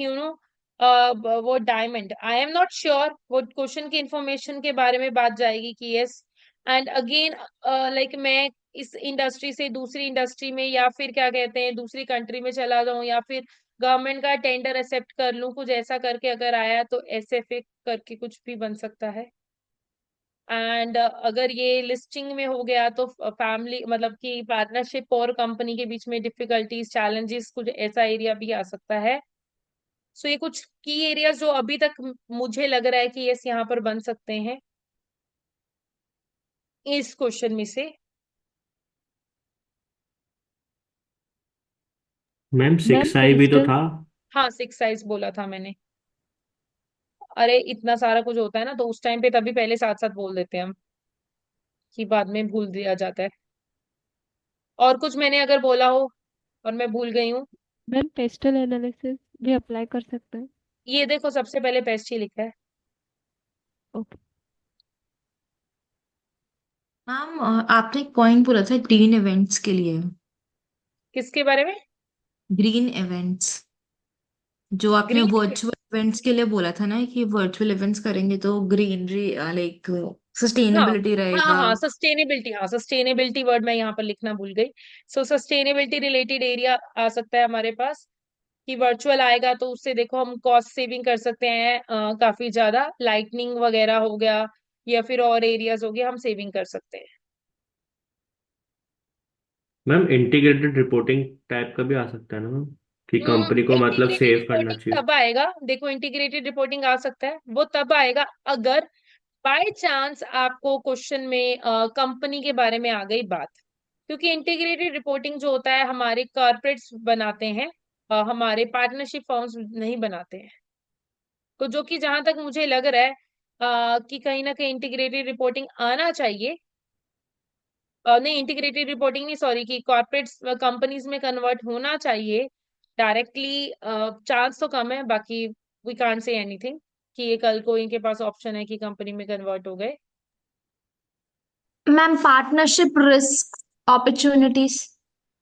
Speaker 1: वो diamond, I am not sure, वो क्वेश्चन की इंफॉर्मेशन के बारे में बात जाएगी कि यस। एंड अगेन लाइक मैं इस इंडस्ट्री से दूसरी इंडस्ट्री में, या फिर क्या कहते हैं दूसरी कंट्री में चला जाऊं, या फिर गवर्नमेंट का टेंडर एक्सेप्ट कर लूं, कुछ ऐसा करके अगर आया तो एसएफए करके कुछ भी बन सकता है। एंड अगर ये लिस्टिंग में हो गया तो फैमिली, मतलब कि पार्टनरशिप और कंपनी के बीच में डिफिकल्टीज, चैलेंजेस, कुछ ऐसा एरिया भी आ सकता है। सो ये कुछ की एरियाज जो अभी तक मुझे लग रहा है कि यस यहाँ पर बन सकते हैं इस क्वेश्चन में से।
Speaker 2: मैम
Speaker 3: मैम
Speaker 2: 6i भी तो
Speaker 3: पेस्टल
Speaker 2: था।
Speaker 1: हाँ, 6 साइज बोला था मैंने। अरे इतना सारा कुछ होता है ना, तो उस टाइम पे तभी पहले साथ साथ बोल देते हैं हम, कि बाद में भूल दिया जाता है। और कुछ मैंने अगर बोला हो और मैं भूल गई हूँ।
Speaker 3: मैम पेस्टल एनालिसिस भी अप्लाई कर सकते हैं।
Speaker 1: ये देखो, सबसे पहले पेस्ट ही लिखा है।
Speaker 3: ओके।
Speaker 4: मैम आपने एक पॉइंट बोला था ग्रीन इवेंट्स के लिए।
Speaker 1: किसके बारे में?
Speaker 4: ग्रीन इवेंट्स, जो आपने
Speaker 1: ग्रीन।
Speaker 4: वर्चुअल इवेंट्स के लिए बोला था ना कि वर्चुअल इवेंट्स करेंगे तो ग्रीनरी लाइक
Speaker 1: हाँ
Speaker 4: सस्टेनेबिलिटी
Speaker 1: हाँ
Speaker 4: रहेगा।
Speaker 1: हाँ, सस्टेनेबिलिटी, हाँ सस्टेनेबिलिटी वर्ड मैं यहाँ पर लिखना भूल गई। सो सस्टेनेबिलिटी रिलेटेड एरिया आ सकता है हमारे पास, कि वर्चुअल आएगा तो उससे देखो हम कॉस्ट सेविंग कर सकते हैं, काफी ज्यादा, लाइटनिंग वगैरह हो गया, या फिर और एरियाज हो गए, हम सेविंग कर सकते हैं।
Speaker 2: मैम इंटीग्रेटेड रिपोर्टिंग टाइप का भी आ सकता है ना मैम, कि कंपनी को मतलब
Speaker 1: इंटीग्रेटेड
Speaker 2: सेव करना
Speaker 1: रिपोर्टिंग
Speaker 2: चाहिए।
Speaker 1: तब आएगा, देखो इंटीग्रेटेड रिपोर्टिंग आ सकता है, वो तब आएगा अगर बाय चांस आपको क्वेश्चन में कंपनी के बारे में आ गई बात। क्योंकि इंटीग्रेटेड रिपोर्टिंग जो होता है हमारे कॉर्पोरेट्स बनाते हैं, हमारे पार्टनरशिप फर्म्स नहीं बनाते हैं। तो जो कि जहां तक मुझे लग रहा है कि कहीं ना कहीं इंटीग्रेटेड रिपोर्टिंग आना चाहिए। नहीं, इंटीग्रेटेड रिपोर्टिंग नहीं, सॉरी, कि कॉर्पोरेट्स कंपनीज में कन्वर्ट होना चाहिए डायरेक्टली। चांस तो कम है, बाकी वी कांट से एनीथिंग कि ये कल को इनके पास ऑप्शन है कि कंपनी में कन्वर्ट हो गए।
Speaker 6: Ma'am partnership risk opportunities.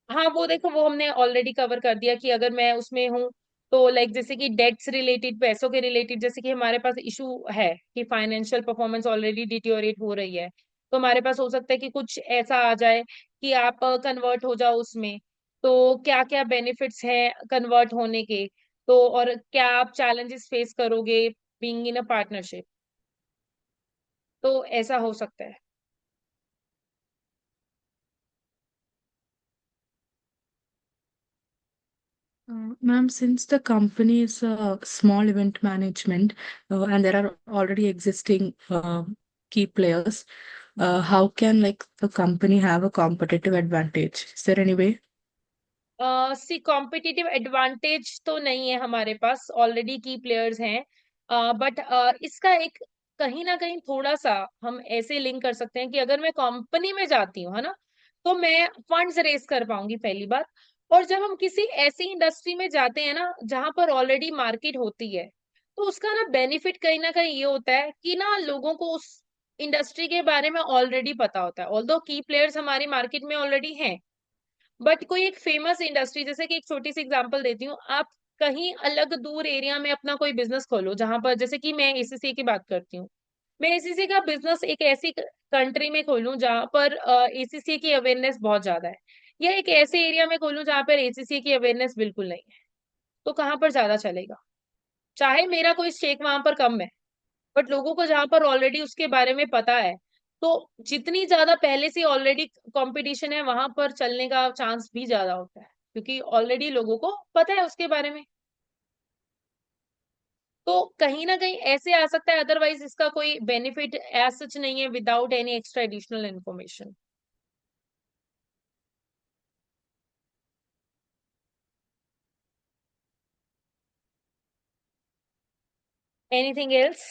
Speaker 1: हाँ, वो देखो, वो हमने ऑलरेडी कवर कर दिया कि अगर मैं उसमें हूँ तो लाइक जैसे कि डेट्स रिलेटेड, पैसों के रिलेटेड, जैसे कि हमारे पास इशू है कि फाइनेंशियल परफॉर्मेंस ऑलरेडी डिटियोरेट हो रही है, तो हमारे पास हो सकता है कि कुछ ऐसा आ जाए कि आप कन्वर्ट हो जाओ उसमें। तो क्या क्या बेनिफिट्स हैं कन्वर्ट होने के, तो और क्या आप चैलेंजेस फेस करोगे बीइंग इन अ पार्टनरशिप, तो ऐसा हो सकता है।
Speaker 5: Ma'am, since the company is a small event management and there are already existing key players, how can like the company have a competitive advantage? Is there any way?
Speaker 1: See competitive advantage तो नहीं है हमारे पास, already key players हैं, but इसका एक कहीं ना कहीं थोड़ा सा हम ऐसे लिंक कर सकते हैं कि अगर मैं कंपनी में जाती हूँ, है ना, तो मैं फंड्स रेस कर पाऊंगी पहली बात। और जब हम किसी ऐसी इंडस्ट्री में जाते हैं ना जहां पर ऑलरेडी मार्केट होती है, तो उसका ना कहीं ये होता है कि ना लोगों को उस इंडस्ट्री के बारे में ऑलरेडी पता होता है। ऑल्दो की प्लेयर्स हमारी मार्केट में ऑलरेडी हैं, बट कोई एक फेमस इंडस्ट्री, जैसे कि एक छोटी सी एग्जांपल देती हूँ, आप कहीं अलग दूर एरिया में अपना कोई बिजनेस खोलो जहां पर, जैसे कि मैं एसीसी की बात करती हूँ, मैं एसीसी का बिजनेस एक ऐसी कंट्री में खोलूं जहां पर एसीसी की अवेयरनेस बहुत ज्यादा है, या एक ऐसे एरिया में खोलूं जहां पर एसीसी की अवेयरनेस बिल्कुल नहीं है, तो कहाँ पर ज्यादा चलेगा? चाहे मेरा कोई स्टेक वहां पर कम है, बट लोगों को जहां पर ऑलरेडी उसके बारे में पता है, तो जितनी ज्यादा पहले से ऑलरेडी कंपटीशन है वहां पर चलने का चांस भी ज्यादा होता है, क्योंकि ऑलरेडी लोगों को पता है उसके बारे में। तो कहीं ना कहीं ऐसे आ सकता है, अदरवाइज इसका कोई बेनिफिट एज सच नहीं है without any extra additional information. Anything else?